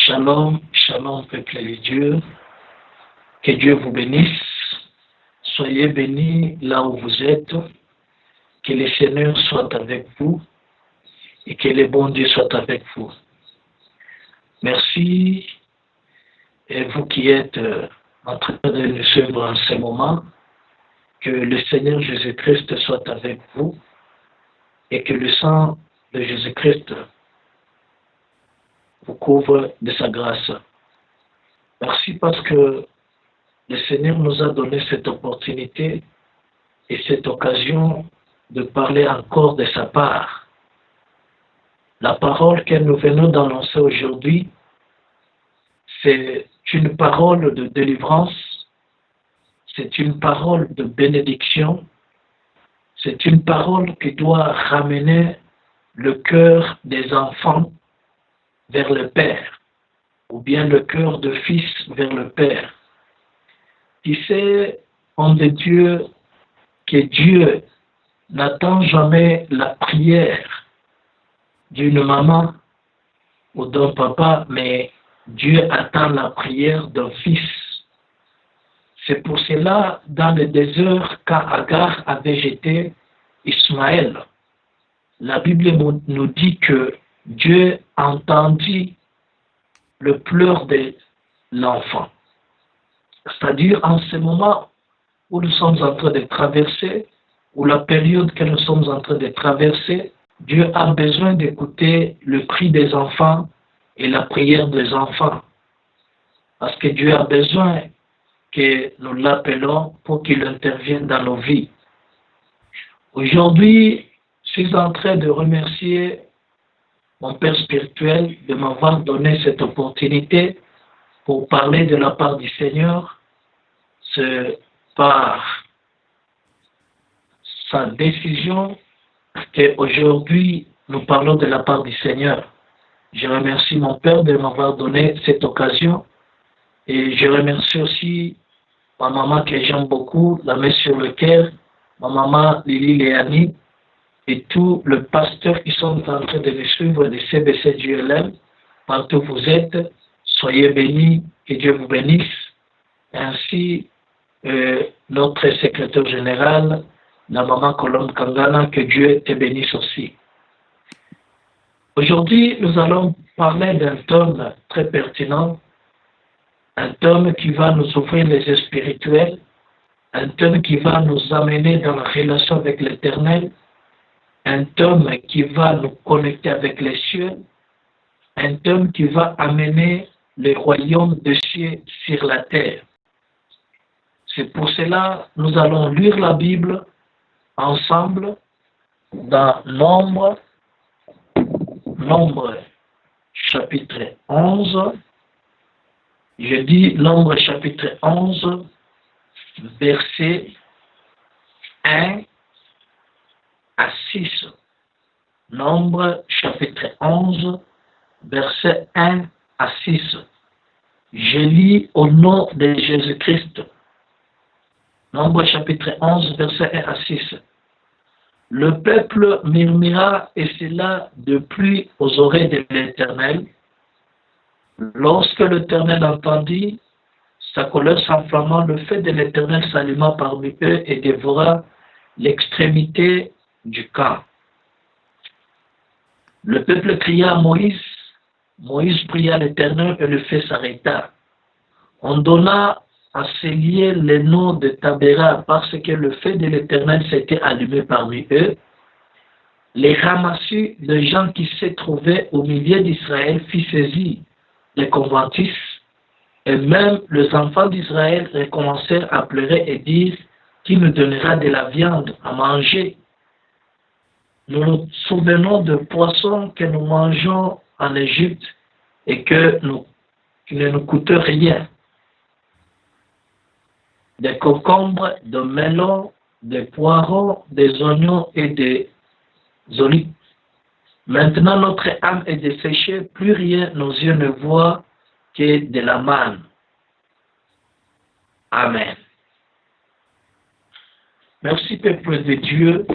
Shalom, shalom peuple de Dieu, que Dieu vous bénisse, soyez bénis là où vous êtes, que le Seigneur soit avec vous et que le bon Dieu soit avec vous. Merci, et vous qui êtes en train de nous suivre en ce moment, que le Seigneur Jésus-Christ soit avec vous et que le sang de Jésus-Christ vous couvre de sa grâce. Merci parce que le Seigneur nous a donné cette opportunité et cette occasion de parler encore de sa part. La parole que nous venons d'annoncer aujourd'hui, c'est une parole de délivrance, c'est une parole de bénédiction, c'est une parole qui doit ramener le cœur des enfants vers le Père, ou bien le cœur de fils vers le Père. Tu sais, homme de Dieu, que Dieu n'attend jamais la prière d'une maman ou d'un papa, mais Dieu attend la prière d'un fils. C'est pour cela, dans le désert, quand Agar avait jeté Ismaël, la Bible nous dit que Dieu entendit le pleur de l'enfant. C'est-à-dire, en ce moment où nous sommes en train de traverser, ou la période que nous sommes en train de traverser, Dieu a besoin d'écouter le cri des enfants et la prière des enfants. Parce que Dieu a besoin que nous l'appelons pour qu'il intervienne dans nos vies. Aujourd'hui, je suis en train de remercier mon Père spirituel de m'avoir donné cette opportunité pour parler de la part du Seigneur. C'est par sa décision qu'aujourd'hui nous parlons de la part du Seigneur. Je remercie mon Père de m'avoir donné cette occasion et je remercie aussi ma maman que j'aime beaucoup, la messe sur le cœur, ma maman Lili Léani et tous les pasteurs qui sont en train de me suivre de CBC JLM, partout où vous êtes, soyez bénis, que Dieu vous bénisse. Ainsi, notre secrétaire général, la maman Colombe Kangana, que Dieu te bénisse aussi. Aujourd'hui, nous allons parler d'un thème très pertinent, un thème qui va nous ouvrir les yeux spirituels, un thème qui va nous amener dans la relation avec l'Éternel, un thème qui va nous connecter avec les cieux, un thème qui va amener le royaume des cieux sur la terre. C'est pour cela que nous allons lire la Bible ensemble dans Nombre chapitre 11. Je dis Nombre chapitre 11, verset 1 à 6. Nombre chapitre 11, verset 1 à 6. Je lis au nom de Jésus-Christ. Nombre chapitre 11, verset 1 à 6. Le peuple murmura et cela de pluie aux oreilles de l'Éternel. Lorsque l'Éternel entendit, sa colère s'enflammant, le feu de l'Éternel s'alluma parmi eux et dévora l'extrémité du camp. Le peuple cria à Moïse. Moïse pria l'Éternel et le feu s'arrêta. On donna à ces lieux le nom de Tabéra parce que le feu de l'Éternel s'était allumé parmi eux. Les ramassus de gens qui se trouvaient au milieu d'Israël fit saisir les convoitises et même les enfants d'Israël recommencèrent à pleurer et dire qui nous donnera de la viande à manger. Nous nous souvenons de poissons que nous mangeons en Égypte et qui ne nous coûtent rien. Des concombres, des melons, des poireaux, des oignons et des olives. Maintenant notre âme est desséchée, plus rien nos yeux ne voient que de la manne. Amen. Merci peuple de Dieu.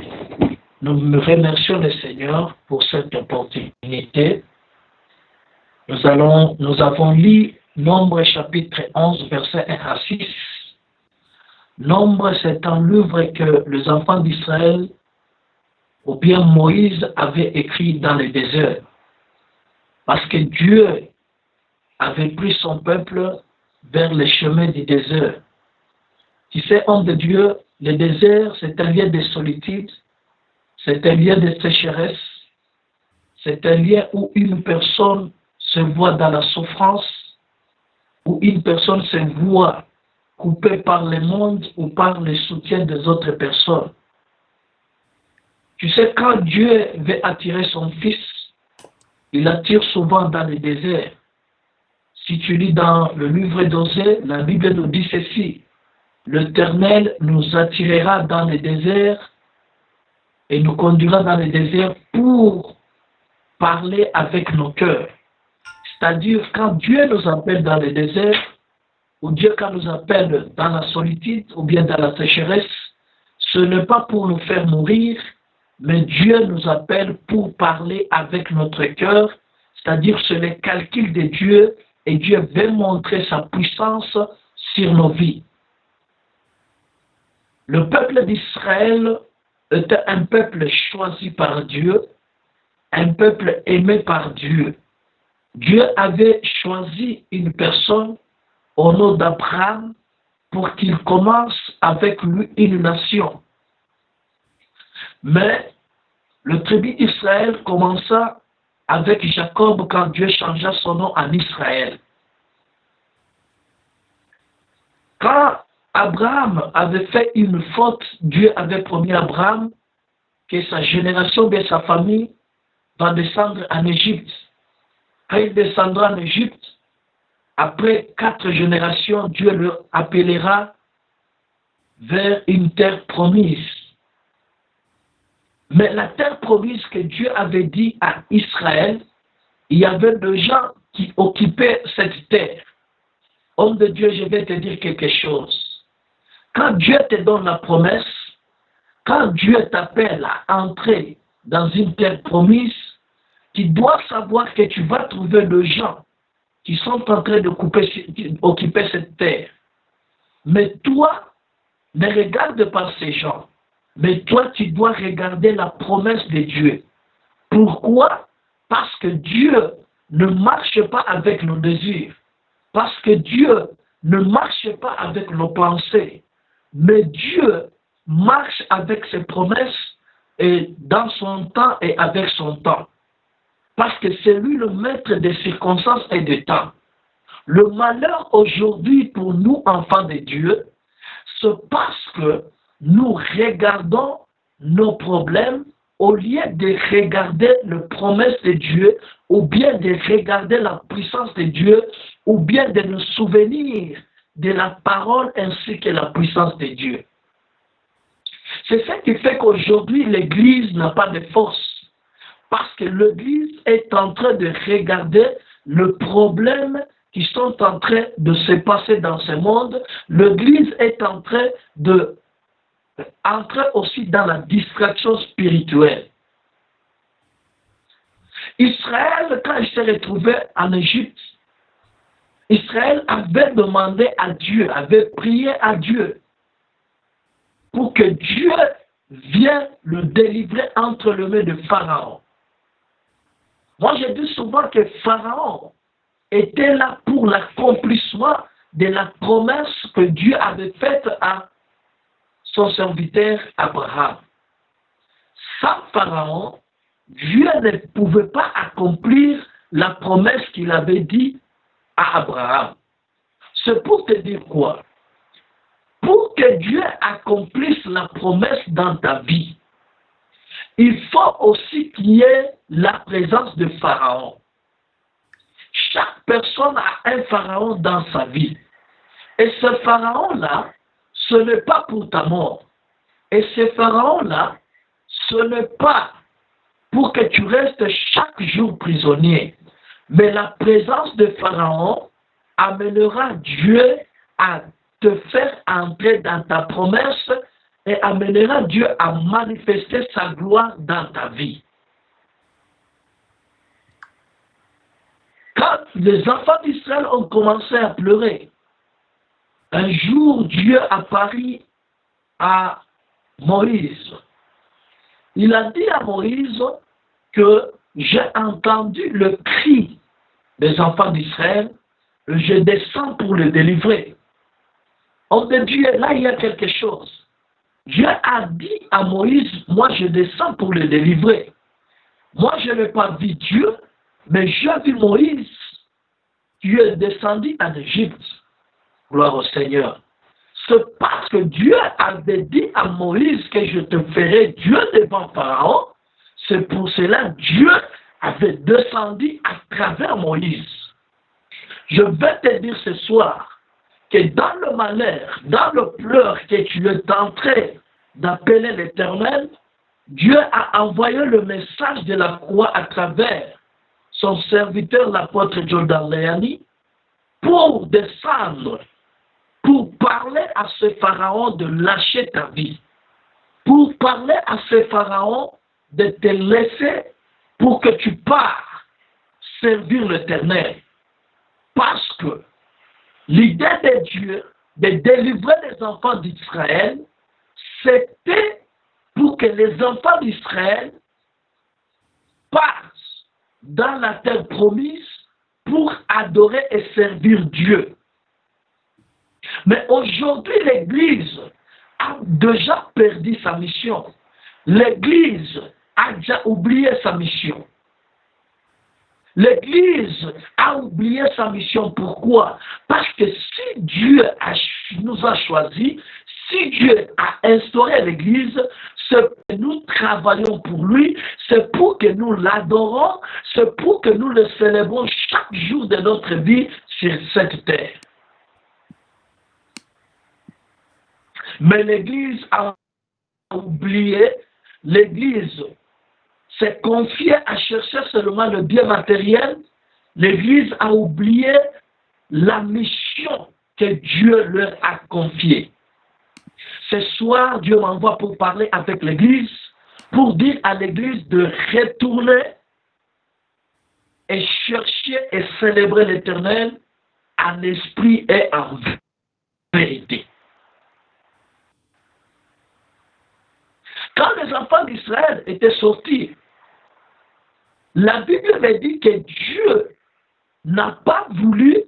Nous remercions le Seigneur pour cette opportunité Nous avons lu Nombre chapitre 11, verset 1 à 6. Nombre, c'est un livre que les enfants d'Israël, ou bien Moïse, avait écrit dans le désert. Parce que Dieu avait pris son peuple vers les chemins du désert. Tu sais, homme de Dieu, le désert, c'est un lieu de solitude, c'est un lieu de sécheresse, c'est un lieu où une personne se voit dans la souffrance, où une personne se voit coupée par le monde ou par le soutien des autres personnes. Tu sais, quand Dieu veut attirer son fils, il attire souvent dans le désert. Si tu lis dans le livre d'Osée, la Bible nous dit ceci: l'Éternel nous attirera dans le désert et nous conduira dans le désert pour parler avec nos cœurs. C'est-à-dire, quand Dieu nous appelle dans le désert, ou Dieu quand nous appelle dans la solitude ou bien dans la sécheresse, ce n'est pas pour nous faire mourir, mais Dieu nous appelle pour parler avec notre cœur, c'est-à-dire c'est le calcul de Dieu et Dieu veut montrer sa puissance sur nos vies. Le peuple d'Israël était un peuple choisi par Dieu, un peuple aimé par Dieu. Dieu avait choisi une personne au nom d'Abraham pour qu'il commence avec lui une nation. Mais le tribu d'Israël commença avec Jacob quand Dieu changea son nom en Israël. Quand Abraham avait fait une faute, Dieu avait promis à Abraham que sa génération, bien sa famille, va descendre en Égypte. Quand il descendra en Égypte, après 4 générations, Dieu le appellera vers une terre promise. Mais la terre promise que Dieu avait dit à Israël, il y avait des gens qui occupaient cette terre. Homme de Dieu, je vais te dire quelque chose. Quand Dieu te donne la promesse, quand Dieu t'appelle à entrer dans une terre promise, tu dois savoir que tu vas trouver des gens qui sont en train d'occuper cette terre. Mais toi, ne regarde pas ces gens. Mais toi, tu dois regarder la promesse de Dieu. Pourquoi? Parce que Dieu ne marche pas avec nos désirs. Parce que Dieu ne marche pas avec nos pensées. Mais Dieu marche avec ses promesses et dans son temps et avec son temps. Parce que c'est lui le maître des circonstances et des temps. Le malheur aujourd'hui pour nous, enfants de Dieu, c'est parce que nous regardons nos problèmes au lieu de regarder les promesses de Dieu, ou bien de regarder la puissance de Dieu, ou bien de nous souvenir de la parole ainsi que la puissance de Dieu. C'est ce qui fait qu'aujourd'hui, l'Église n'a pas de force. Parce que l'Église est en train de regarder le problème qui sont en train de se passer dans ce monde. L'Église est en train de entrer aussi dans la distraction spirituelle. Israël, quand il s'est retrouvé en Égypte, Israël avait demandé à Dieu, avait prié à Dieu pour que Dieu vienne le délivrer entre les mains de Pharaon. Moi, je dis souvent que Pharaon était là pour l'accomplissement de la promesse que Dieu avait faite à son serviteur Abraham. Sans Pharaon, Dieu ne pouvait pas accomplir la promesse qu'il avait dit à Abraham. C'est pour te dire quoi? Pour que Dieu accomplisse la promesse dans ta vie, il faut aussi qu'il y ait la présence de Pharaon. Chaque personne a un Pharaon dans sa vie. Et ce Pharaon-là, ce n'est pas pour ta mort. Et ce Pharaon-là, ce n'est pas pour que tu restes chaque jour prisonnier. Mais la présence de Pharaon amènera Dieu à te faire entrer dans ta promesse et amènera Dieu à manifester sa gloire dans ta vie. Quand les enfants d'Israël ont commencé à pleurer, un jour, Dieu apparut à Moïse. Il a dit à Moïse que j'ai entendu le cri des enfants d'Israël, je descends pour le délivrer. On me dit, là, il y a quelque chose. Dieu a dit à Moïse, moi, je descends pour le délivrer. Moi, je n'ai pas vu Dieu, mais j'ai vu Moïse. Tu es descendu en Égypte. Gloire au Seigneur. C'est parce que Dieu avait dit à Moïse que je te ferai Dieu devant Pharaon. C'est pour cela que Dieu avait descendu à travers Moïse. Je vais te dire ce soir que dans le malheur, dans le pleur que tu es en train d'appeler l'Éternel, Dieu a envoyé le message de la croix à travers son serviteur, l'apôtre Jordan Léani, pour descendre, pour parler à ce pharaon de lâcher ta vie, pour parler à ce pharaon de te laisser pour que tu pars servir l'Éternel. Parce que l'idée de Dieu de délivrer les enfants d'Israël, c'était pour que les enfants d'Israël passent dans la terre promise pour adorer et servir Dieu. Mais aujourd'hui, l'Église a déjà perdu sa mission. L'Église a déjà oublié sa mission. L'Église a oublié sa mission. Pourquoi? Parce que si Dieu nous a choisis, si Dieu a instauré l'Église, c'est que nous travaillons pour lui, c'est pour que nous l'adorons, c'est pour que nous le célébrons chaque jour de notre vie sur cette terre. Mais l'Église a oublié, l'Église s'est confiée à chercher seulement le bien matériel. L'Église a oublié la mission que Dieu leur a confiée. Ce soir, Dieu m'envoie pour parler avec l'Église, pour dire à l'Église de retourner et chercher et célébrer l'Éternel en esprit et en vérité. Quand les enfants d'Israël étaient sortis, la Bible me dit que Dieu n'a pas voulu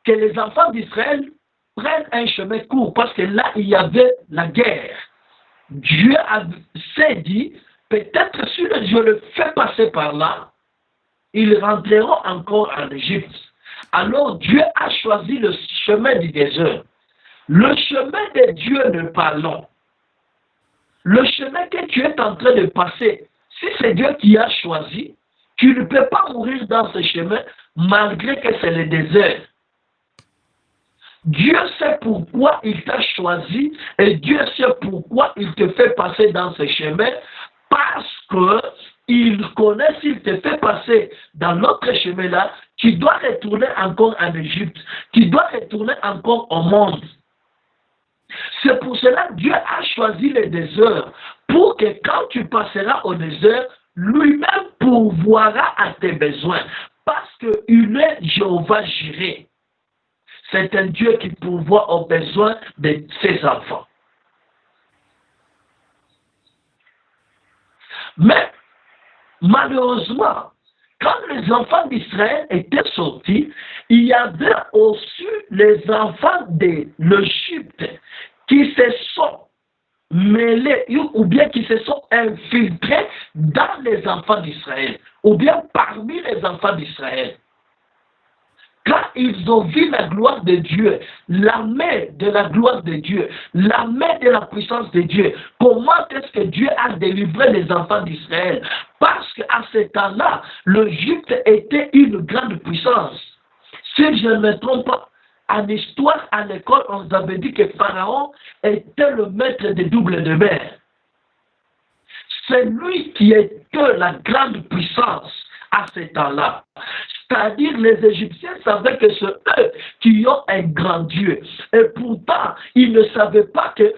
que les enfants d'Israël prennent un chemin court, parce que là, il y avait la guerre. Dieu s'est dit, peut-être si je le fais passer par là, ils rentreront encore en Égypte. Alors Dieu a choisi le chemin du désert. Le chemin de Dieu n'est pas long. Le chemin que tu es en train de passer, si c'est Dieu qui a choisi, tu ne peux pas mourir dans ce chemin malgré que c'est le désert. Dieu sait pourquoi il t'a choisi et Dieu sait pourquoi il te fait passer dans ce chemin, parce qu'il connaît s'il te fait passer dans l'autre chemin-là, tu dois retourner encore en Égypte, tu dois retourner encore au monde. C'est pour cela que Dieu a choisi le désert, pour que quand tu passeras au désert, lui-même pourvoira à tes besoins, parce qu'il est Jéhovah Jireh. C'est un Dieu qui pourvoit aux besoins de ses enfants. Mais, malheureusement, quand les enfants d'Israël étaient sortis, il y avait aussi les enfants de l'Égypte qui se sont mêlés ou bien qui se sont infiltrés dans les enfants d'Israël ou bien parmi les enfants d'Israël. Quand ils ont vu la gloire de Dieu, la main de la gloire de Dieu, la main de la puissance de Dieu, comment est-ce que Dieu a délivré les enfants d'Israël? Parce qu'à ce temps-là, l'Égypte était une grande puissance. Si je ne me trompe pas, en histoire, à l'école, on nous avait dit que Pharaon était le maître des doubles de mer. C'est lui qui était la grande puissance à ce temps-là. C'est-à-dire, les Égyptiens savaient que c'est eux qui ont un grand Dieu. Et pourtant, ils ne savaient pas que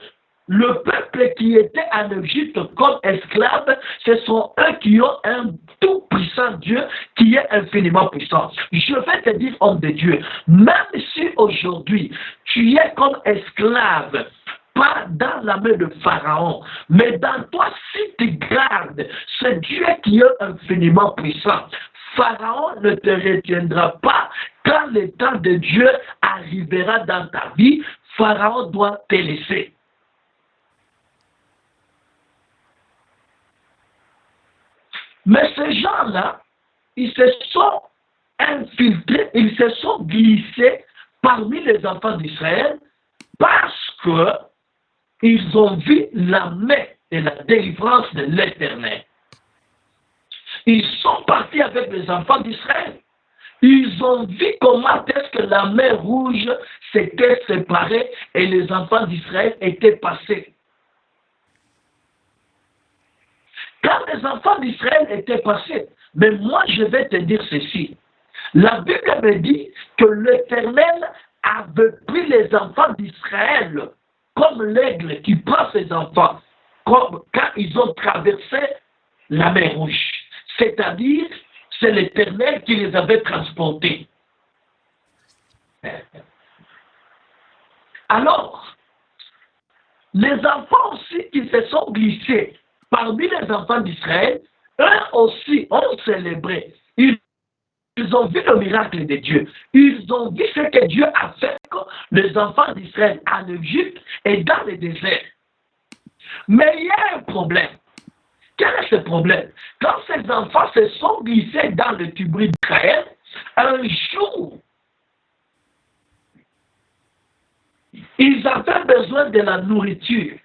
le peuple qui était en Égypte comme esclave, ce sont eux qui ont un tout puissant Dieu qui est infiniment puissant. Je vais te dire, homme de Dieu, même si aujourd'hui tu es comme esclave, pas dans la main de Pharaon, mais dans toi, si tu gardes ce Dieu qui est infiniment puissant, Pharaon ne te retiendra pas. Quand le temps de Dieu arrivera dans ta vie, Pharaon doit te laisser. Mais ces gens-là, ils se sont infiltrés, ils se sont glissés parmi les enfants d'Israël parce qu'ils ont vu la main et la délivrance de l'Éternel. Ils sont partis avec les enfants d'Israël. Ils ont vu comment est-ce que la mer rouge s'était séparée et les enfants d'Israël étaient passés. Quand les enfants d'Israël étaient passés, mais moi je vais te dire ceci. La Bible me dit que l'Éternel avait pris les enfants d'Israël comme l'aigle qui prend ses enfants, comme quand ils ont traversé la mer rouge. C'est-à-dire, c'est l'Éternel qui les avait transportés. Alors, les enfants aussi qui se sont glissés parmi les enfants d'Israël, eux aussi ont célébré. Ils ont vu le miracle de Dieu. Ils ont vu ce que Dieu a fait avec les enfants d'Israël en Égypte et dans le désert. Mais il y a un problème. Quel est ce problème? Quand ces enfants se sont glissés dans le turbin d'Israël, un jour, ils avaient besoin de la nourriture.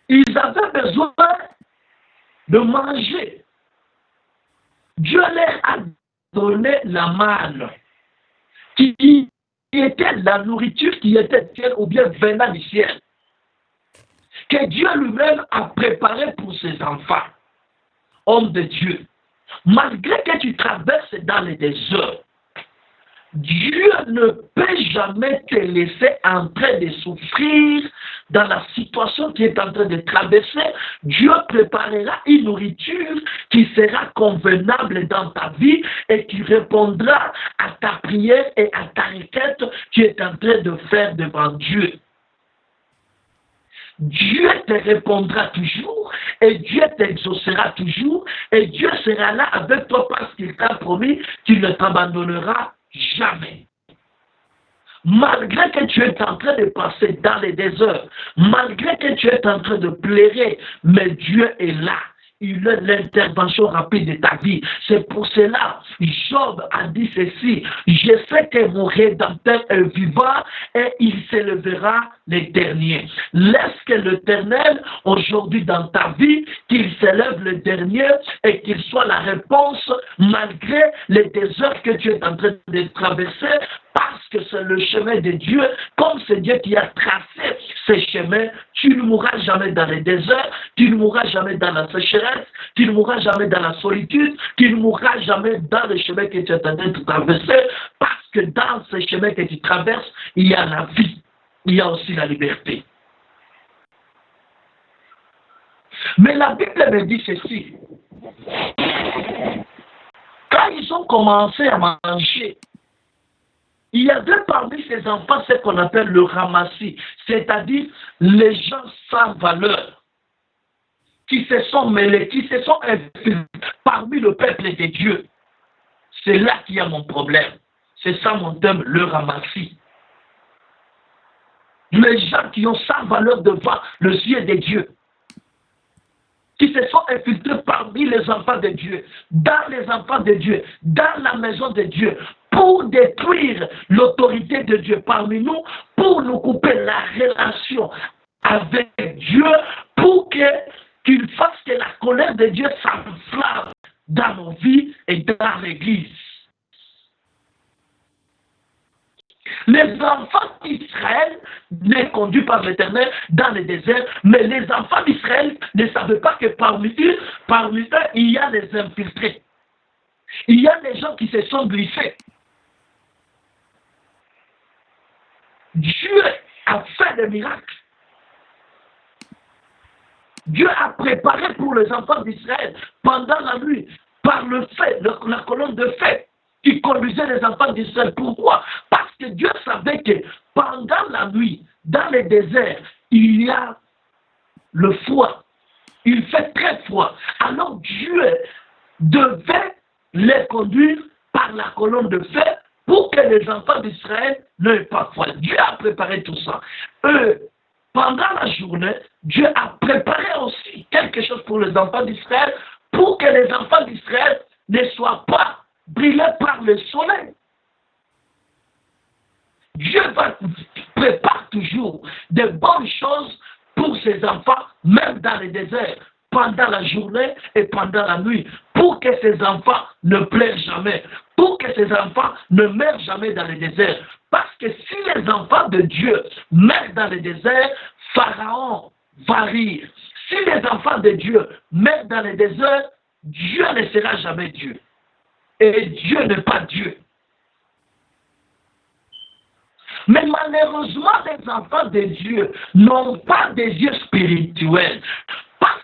Ils avaient besoin de manger. Dieu leur a donné la manne, qui était la nourriture qui était ciel ou bien venant du ciel, que Dieu lui-même a préparé pour ses enfants. Homme de Dieu, malgré que tu traverses dans les déserts, Dieu ne peut jamais te laisser en train de souffrir dans la situation qui est en train de traverser. Dieu préparera une nourriture qui sera convenable dans ta vie et qui répondra à ta prière et à ta requête que tu es en train de faire devant Dieu. Dieu te répondra toujours et Dieu t'exaucera toujours et Dieu sera là avec toi parce qu'il t'a promis qu'il ne t'abandonnera jamais. Malgré que tu es en train de passer dans les déserts, malgré que tu es en train de pleurer, mais Dieu est là. Il a l'intervention rapide de ta vie. C'est pour cela, Job a dit ceci: je sais que mon Rédempteur est vivant et il s'élèvera le dernier. Laisse que l'Éternel, aujourd'hui dans ta vie, qu'il s'élève le dernier et qu'il soit la réponse malgré les déserts que tu es en train de traverser. Parce que c'est le chemin de Dieu, comme c'est Dieu qui a tracé ces chemins, tu ne mourras jamais dans les déserts, tu ne mourras jamais dans la sécheresse, tu ne mourras jamais dans la solitude, tu ne mourras jamais dans le chemin que tu es en train de traverser, parce que dans ces chemins que tu traverses, il y a la vie, il y a aussi la liberté. Mais la Bible me dit ceci: quand ils ont commencé à manger, il y avait parmi ces enfants ce qu'on appelle le ramassis, c'est-à-dire les gens sans valeur, qui se sont mêlés, qui se sont infiltrés parmi le peuple de Dieu. C'est là qu'il y a mon problème. C'est ça mon thème, le ramassis. Les gens qui ont sans valeur devant le ciel de Dieu, qui se sont infiltrés parmi les enfants de Dieu, dans les enfants de Dieu, dans la maison de Dieu, pour détruire l'autorité de Dieu parmi nous, pour nous couper la relation avec Dieu, pour qu'il fasse que la colère de Dieu s'enflamme dans nos vies et dans l'Église. Les enfants d'Israël étaient conduits par l'Éternel dans le désert, mais les enfants d'Israël ne savaient pas que parmi eux, il y a des infiltrés. Il y a des gens qui se sont glissés. Dieu a fait des miracles. Dieu a préparé pour les enfants d'Israël pendant la nuit par le feu, la colonne de feu qui conduisait les enfants d'Israël. Pourquoi? Parce que Dieu savait que pendant la nuit, dans les déserts, il y a le froid. Il fait très froid. Alors Dieu devait les conduire par la colonne de feu pour que les enfants d'Israël n'aient pas froid. Dieu a préparé tout ça. Pendant la journée, Dieu a préparé aussi quelque chose pour les enfants d'Israël pour que les enfants d'Israël ne soient pas brûlés par le soleil. Dieu prépare toujours de bonnes choses pour ses enfants, même dans les déserts, pendant la journée et pendant la nuit, pour que ses enfants ne pleurent jamais, pour que ses enfants ne meurent jamais dans les déserts. Parce que si les enfants de Dieu meurent dans les déserts, Pharaon va rire. Si les enfants de Dieu meurent dans les déserts, Dieu ne sera jamais Dieu. Et Dieu n'est pas Dieu. Mais malheureusement, les enfants de Dieu n'ont pas des yeux spirituels. Parce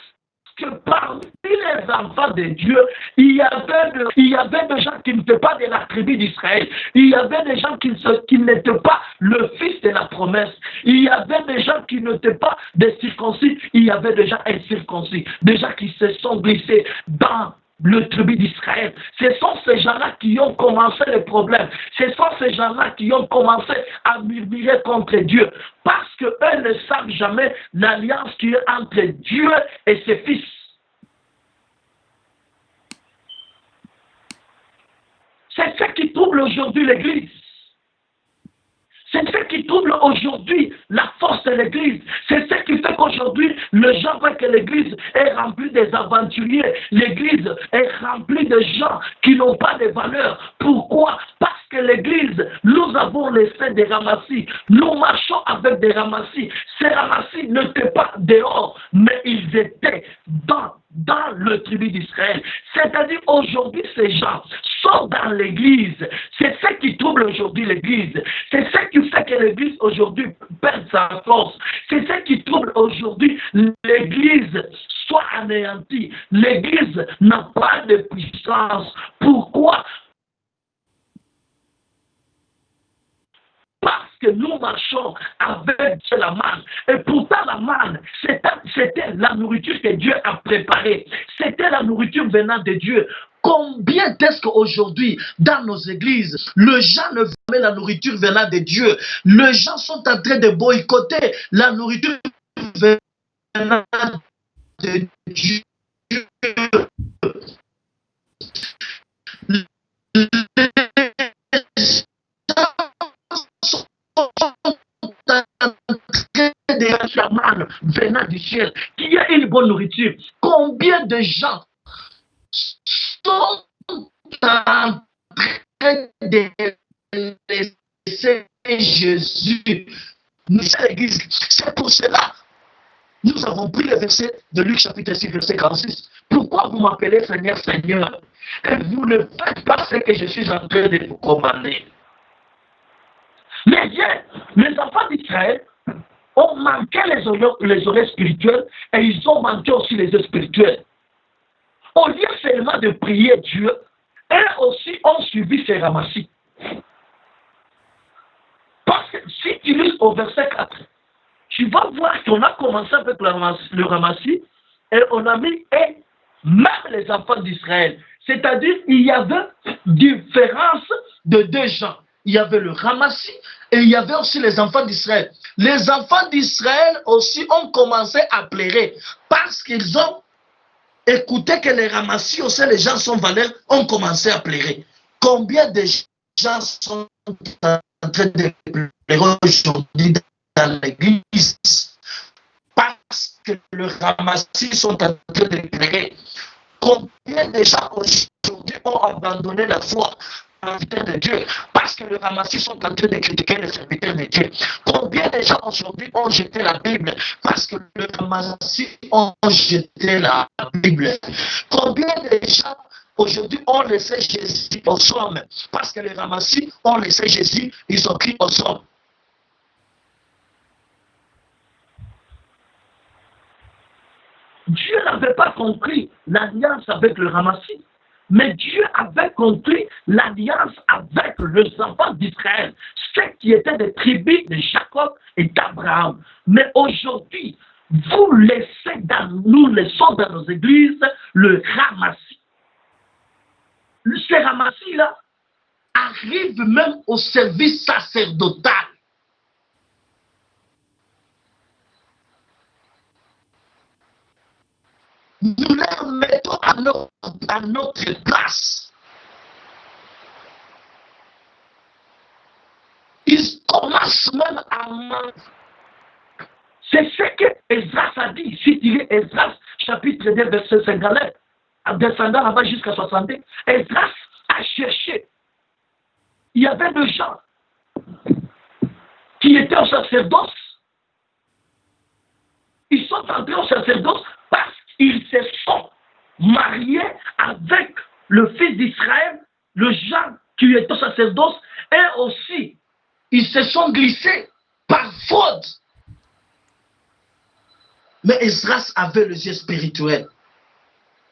que parmi les enfants de Dieu, il y avait des gens qui n'étaient pas de la tribu d'Israël. Il y avait des gens qui n'étaient pas le fils de la promesse. Il y avait des gens qui n'étaient pas des circoncis. Il y avait des gens incirconcis. Des gens qui se sont glissés dans le tribu d'Israël. Ce sont ces gens-là qui ont commencé les problèmes. Ce sont ces gens-là qui ont commencé à murmurer contre Dieu. Parce qu'eux ne savent jamais l'alliance qui est entre Dieu et ses fils. C'est ce qui trouble aujourd'hui l'Église. C'est ce qui trouble aujourd'hui la force de l'Église. C'est ce qui fait qu'aujourd'hui, le gens voit que l'Église est remplie des aventuriers. L'Église est remplie de gens qui n'ont pas de valeur. Pourquoi? Parce que l'Église, nous avons laissé des ramassis. Nous marchons avec des ramassis. Ces ramassis n'étaient pas dehors, mais ils étaient dans le tribu d'Israël. C'est-à-dire aujourd'hui, ces gens sont dans l'Église. C'est ce qui trouble aujourd'hui l'Église. C'est ce qui fait que l'Église aujourd'hui perd sa force. C'est ce qui trouble aujourd'hui l'Église soit anéantie. L'Église n'a pas de puissance. Pourquoi? Parce que nous marchons avec la manne. Et pourtant, la manne, c'était la nourriture que Dieu a préparée. C'était la nourriture venant de Dieu. Combien est-ce qu'aujourd'hui, dans nos églises, les gens ne veulent pas la nourriture venant de Dieu? Les gens sont en train de boycotter la nourriture venant de Dieu. La manne venant du ciel, qu'il y a une bonne nourriture. Combien de gens sont en train de laisser Jésus? C'est pour cela nous avons pris le verset de Luc chapitre 6, verset 46. Pourquoi vous m'appelez Seigneur, Seigneur, et vous ne faites pas ce que je suis en train de vous commander? Mais bien, les enfants d'Israël ont manqué les oreilles spirituelles et ils ont manqué aussi les yeux spirituels. Au lieu seulement de prier Dieu, eux aussi ont suivi ces ramassis. Parce que si tu lis au verset 4, tu vas voir qu'on a commencé avec le ramassis et on a mis et même les enfants d'Israël. C'est-à-dire il y avait différence de deux gens. Il y avait le ramassis et il y avait aussi les enfants d'Israël. Les enfants d'Israël aussi ont commencé à pleurer parce qu'ils ont écouté que les ramassis aussi, les gens sont valeurs, ont commencé à pleurer. Combien de gens sont en train de pleurer aujourd'hui dans l'église parce que le ramassis sont en train de pleurer? Combien de gens aujourd'hui ont abandonné la foi en de Dieu parce que le ramassis sont en train de critiquer les serviteurs de Dieu? Combien de gens aujourd'hui ont jeté la Bible parce que le ramassis ont jeté la Bible? Combien de gens aujourd'hui ont laissé Jésus au somme parce que les ramassis ont laissé Jésus, ils ont pris au somme? Dieu n'avait pas compris l'alliance avec le Ramassis, mais Dieu avait compris l'alliance avec les enfants d'Israël, ceux qui étaient des tribus de Jacob et d'Abraham. Mais aujourd'hui, nous laissons dans nos églises le Ramassis. Ce Ramassis-là arrive même au service sacerdotal. Nous les mettons à notre place. Ils commencent même à mentir. C'est ce que Esdras a dit. Si tu lis Esdras, chapitre 2, verset 59, en descendant là-bas jusqu'à 60, Esdras a cherché. Il y avait des gens qui étaient au sacerdoce. Ils sont entrés au sacerdoce parce qu'ils se sont mariés avec le fils d'Israël, le Jean qui est au sacerdoce, et aussi, ils se sont glissés par faute. Mais Esdras avait les yeux spirituels.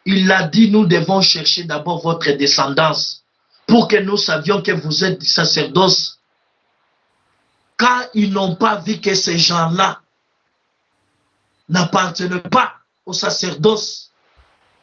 Il a dit, nous devons chercher d'abord votre descendance pour que nous savions que vous êtes du sacerdoce. Quand ils n'ont pas vu que ces gens-là n'appartenaient pas au sacerdoce,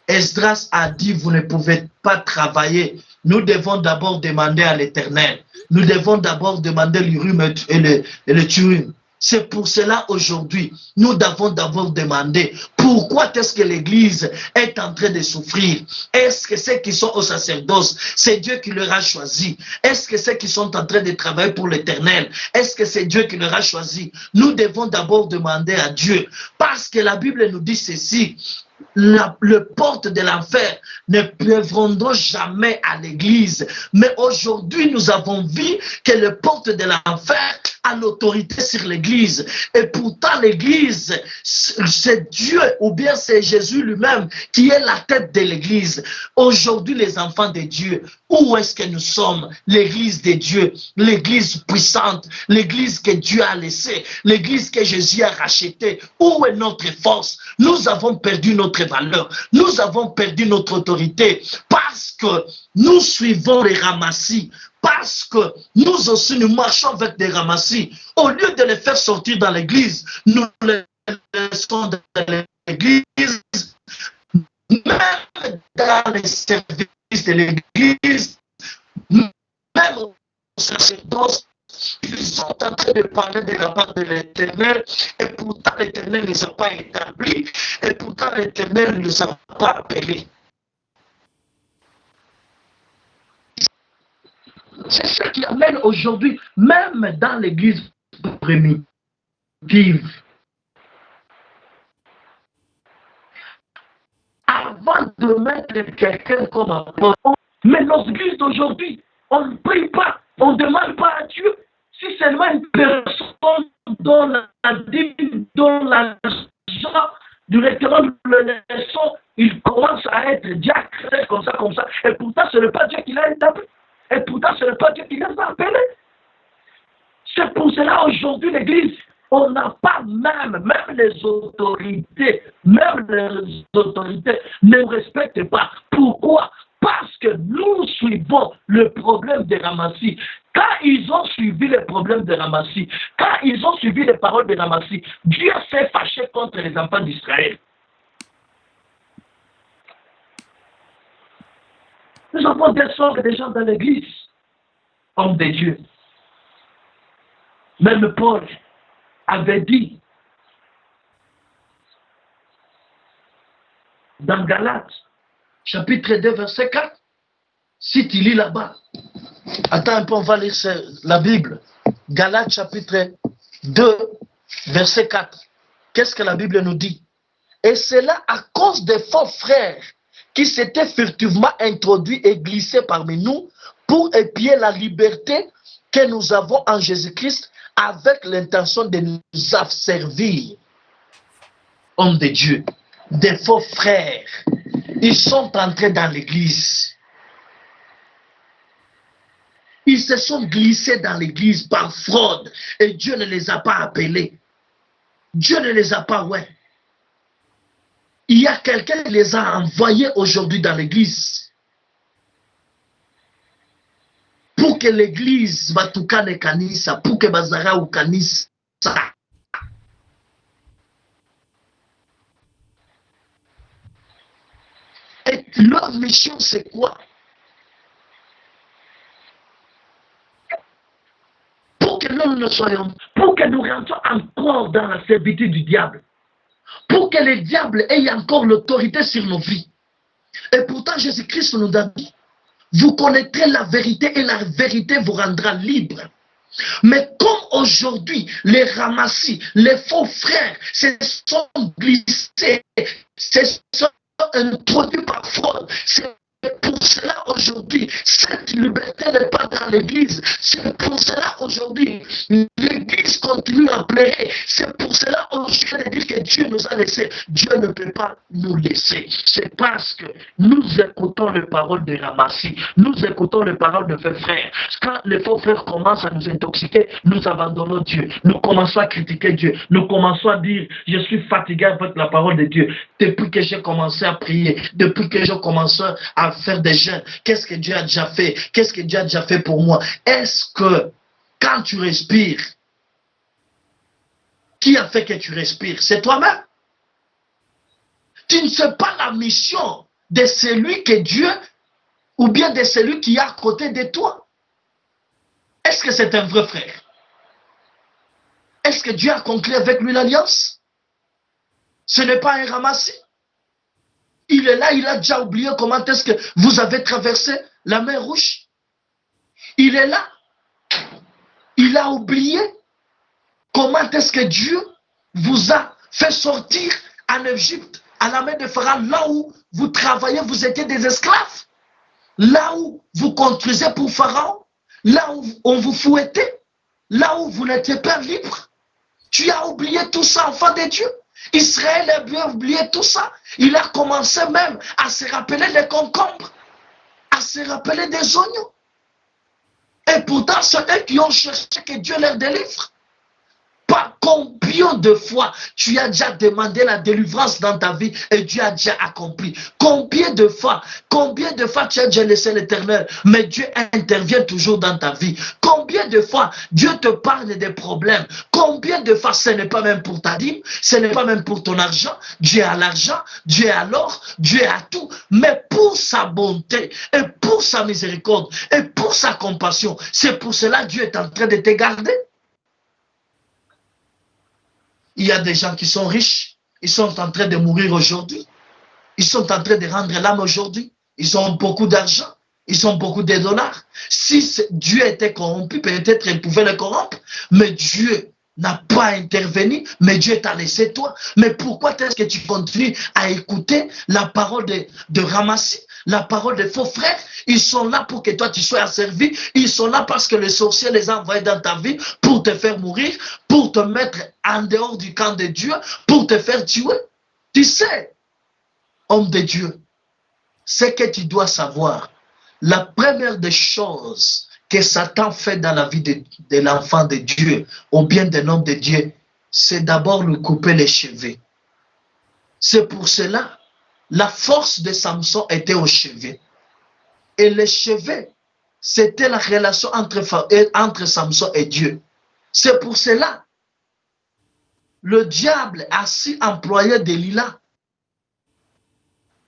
Esdras a dit, vous ne pouvez pas travailler. Nous devons d'abord demander à l'Éternel. Nous devons d'abord demander l'Urim et le Thummim. C'est pour cela aujourd'hui, nous devons d'abord demander pourquoi est-ce que l'Église est en train de souffrir. Est-ce que ceux qui sont au sacerdoce, c'est Dieu qui leur a choisi? Est-ce que ceux qui sont en train de travailler pour l'Éternel, est-ce que c'est Dieu qui leur a choisi? Nous devons d'abord demander à Dieu, parce que la Bible nous dit ceci. Le porte de l'enfer ne prévaudront jamais à l'église. Mais aujourd'hui, nous avons vu que le porte de l'enfer a l'autorité sur l'église. Et pourtant, l'église, c'est Dieu ou bien c'est Jésus lui-même qui est la tête de l'église. Aujourd'hui, les enfants de Dieu, où est-ce que nous sommes? L'église de Dieu, l'église puissante, l'église que Dieu a laissée, l'église que Jésus a rachetée. Où est notre force? Nous avons perdu notre valeur. Nous avons perdu notre autorité parce que nous suivons les ramassis, parce que nous aussi nous marchons avec des ramassis. Au lieu de les faire sortir dans l'église, nous les laissons dans l'église, même dans les services de l'église, même au sacerdoce. Ils sont en train de parler de la part de l'Éternel, et pourtant l'Éternel ne les a pas établis, et pourtant l'Éternel ne les a pas appelés. C'est ce qui amène aujourd'hui, même dans l'église primitive, avant de mettre quelqu'un comme apôtre, mais nos églises d'aujourd'hui, on ne prie pas, on ne demande pas à Dieu. Si seulement une personne donne la dîme, donne l'argent, directement le laissons, il commence à être diacre, comme ça. Et pourtant, ce n'est pas Dieu qui l'a établi. Et pourtant, ce n'est pas Dieu qui les a appelés. C'est pour cela aujourd'hui, l'Église, on n'a pas même les autorités, ne respectent pas. Pourquoi? Parce que nous suivons le problème de Ramassis. Quand ils ont suivi le problème de Ramassis, quand ils ont suivi les paroles de Ramassis, Dieu s'est fâché contre les enfants d'Israël. Nous avons des gens dans l'église, hommes de Dieu. Même Paul avait dit dans Galates, chapitre 2, verset 4, si tu lis là-bas, attends un peu, on va lire la Bible. Galates, chapitre 2, verset 4. Qu'est-ce que la Bible nous dit? Et cela à cause des faux frères qui s'étaient furtivement introduits et glissés parmi nous pour épier la liberté que nous avons en Jésus-Christ avec l'intention de nous asservir. Hommes de Dieu, des faux frères, ils sont entrés dans l'église. Ils se sont glissés dans l'église par fraude et Dieu ne les a pas appelés. Dieu ne les a pas, Il y a quelqu'un qui les a envoyés aujourd'hui dans l'église pour que l'église batukane kanisa, pour que bazara ou kanisa. Et leur mission, c'est quoi? Pour que nous rentrions encore dans la servitude du diable. Pour que le diable ait encore l'autorité sur nos vies. Et pourtant, Jésus-Christ nous a dit, vous connaîtrez la vérité et la vérité vous rendra libre. Mais comme aujourd'hui, les ramassis, les faux frères se sont glissés, se sont introduits par fraude, c'est pour cela aujourd'hui, cette liberté n'est pas dans l'église. C'est pour cela aujourd'hui, l'église continue à pleurer. C'est pour cela aujourd'hui, je dire que Dieu nous a laissés. Dieu ne peut pas nous laisser. C'est parce que nous écoutons les paroles de Ramassis, nous écoutons les paroles de faux frères. Quand les faux frères commencent à nous intoxiquer, nous abandonnons Dieu. Nous commençons à critiquer Dieu. Nous commençons à dire, je suis fatigué avec la parole de Dieu. Depuis que j'ai commencé à prier, depuis que j'ai commencé à faire des jeûnes, qu'est-ce que Dieu a déjà fait? Qu'est-ce que Dieu a déjà fait pour moi? Est-ce que quand tu respires, qui a fait que tu respires? C'est toi-même. Tu ne sais pas la mission de celui que Dieu, ou bien de celui qui est à côté de toi. Est-ce que c'est un vrai frère? Est-ce que Dieu a conclu avec lui l'alliance? Ce n'est pas un ramassis. Il est là, il a déjà oublié comment est-ce que vous avez traversé la mer Rouge. Il est là. Il a oublié comment est-ce que Dieu vous a fait sortir en Égypte, à la main de Pharaon, là où vous travaillez, vous étiez des esclaves. Là où vous construisez pour Pharaon, là où on vous fouettait, là où vous n'étiez pas libre. Tu as oublié tout ça, enfant de Dieu. Israël a bien oublié tout ça. Il a commencé même à se rappeler des concombres, à se rappeler des oignons. Et pourtant, c'est eux qui ont cherché que Dieu leur délivre. Pas combien de fois tu as déjà demandé la délivrance dans ta vie et Dieu a déjà accompli. Combien de fois tu as déjà laissé l'Éternel, mais Dieu intervient toujours dans ta vie. Combien de fois Dieu te parle des problèmes. Combien de fois ce n'est pas même pour ta dîme, ce n'est pas même pour ton argent. Dieu a l'argent, Dieu a l'or, Dieu a tout. Mais pour sa bonté et pour sa miséricorde et pour sa compassion, c'est pour cela que Dieu est en train de te garder. Il y a des gens qui sont riches, ils sont en train de mourir aujourd'hui. Ils sont en train de rendre l'âme aujourd'hui. Ils ont beaucoup d'argent, ils ont beaucoup de dollars. Si Dieu était corrompu, peut-être il pouvait le corrompre, mais Dieu n'a pas intervenu, mais Dieu t'a laissé toi. Mais pourquoi est-ce que tu continues à écouter la parole de Ramassis, la parole des faux frères? Ils sont là pour que toi tu sois asservi. Ils sont là parce que le sorcier les a envoyés dans ta vie pour te faire mourir, pour te mettre en dehors du camp de Dieu, pour te faire tuer. Tu sais, homme de Dieu, ce que tu dois savoir, la première des choses que Satan fait dans la vie de l'enfant de Dieu, ou bien d'un homme de Dieu, c'est d'abord lui couper les cheveux. C'est pour cela, la force de Samson était aux cheveux. Et les cheveux, c'était la relation entre Samson et Dieu. C'est pour cela, le diable a si employé Delilah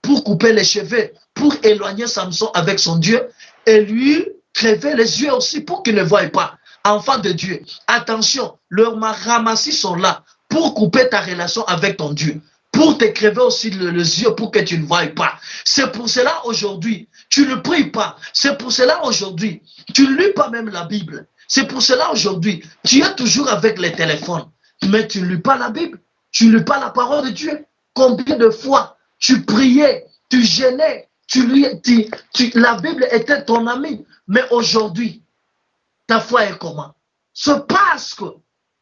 pour couper les cheveux, pour éloigner Samson avec son Dieu, et lui crever les yeux aussi pour qu'il ne voie pas. Enfant de Dieu, attention, leurs ramassis sont là pour couper ta relation avec ton Dieu, pour te crever aussi les yeux pour que tu ne voies pas. C'est pour cela aujourd'hui, tu ne pries pas. C'est pour cela aujourd'hui, tu ne lis pas même la Bible. C'est pour cela aujourd'hui, tu es toujours avec les téléphones, mais tu ne lis pas la Bible, tu ne lis pas la parole de Dieu. Combien de fois tu priais, tu gênais, la Bible était ton ami, mais aujourd'hui, ta foi est comment? C'est parce que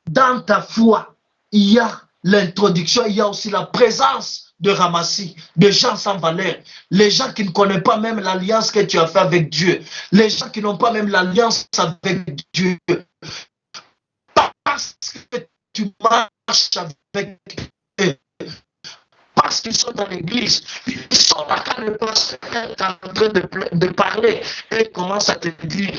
dans ta foi, il y a l'introduction, il y a aussi la présence de Ramassis, de gens sans valeur, les gens qui ne connaissent pas même l'alliance que tu as fait avec Dieu, les gens qui n'ont pas même l'alliance avec Dieu, parce que tu marches avec eux, parce qu'ils sont dans l'église. Ils sont là quand le pasteur est en train de parler et commence à te dire,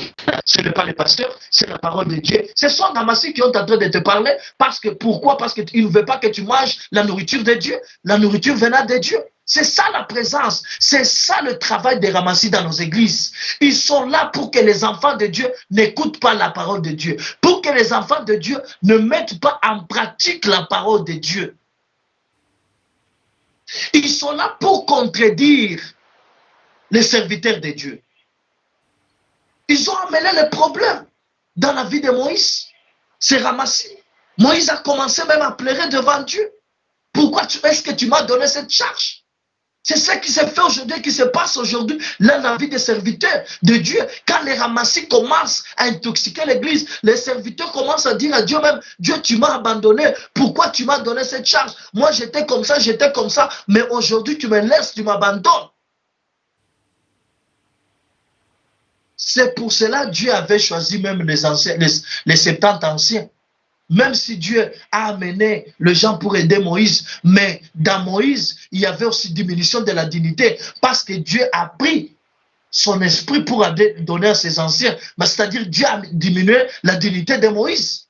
ce n'est pas le pasteur, c'est la parole de Dieu. Ce sont Ramassis qui sont en train de te parler. Parce que, pourquoi? Parce qu'ils ne veulent pas que tu manges la nourriture de Dieu. La nourriture venant de Dieu. C'est ça la présence. C'est ça le travail des Ramassis dans nos églises. Ils sont là pour que les enfants de Dieu n'écoutent pas la parole de Dieu. Pour que les enfants de Dieu ne mettent pas en pratique la parole de Dieu. Ils sont là pour contredire les serviteurs de Dieu. Ils ont amené le problème dans la vie de Moïse. C'est Ramassis. Moïse a commencé même à pleurer devant Dieu. Pourquoi est-ce que tu m'as donné cette charge? C'est ce qui se fait aujourd'hui, qui se passe aujourd'hui dans la vie des serviteurs de Dieu. Quand les Ramassis commencent à intoxiquer l'église, les serviteurs commencent à dire à Dieu même, Dieu, tu m'as abandonné. Pourquoi tu m'as donné cette charge? Moi, j'étais comme ça, mais aujourd'hui, tu me laisses, tu m'abandonnes. C'est pour cela que Dieu avait choisi même les anciens, les 70 anciens. Même si Dieu a amené les gens pour aider Moïse, mais dans Moïse, il y avait aussi diminution de la dignité, parce que Dieu a pris son esprit pour donner à ses anciens. C'est-à-dire Dieu a diminué la dignité de Moïse.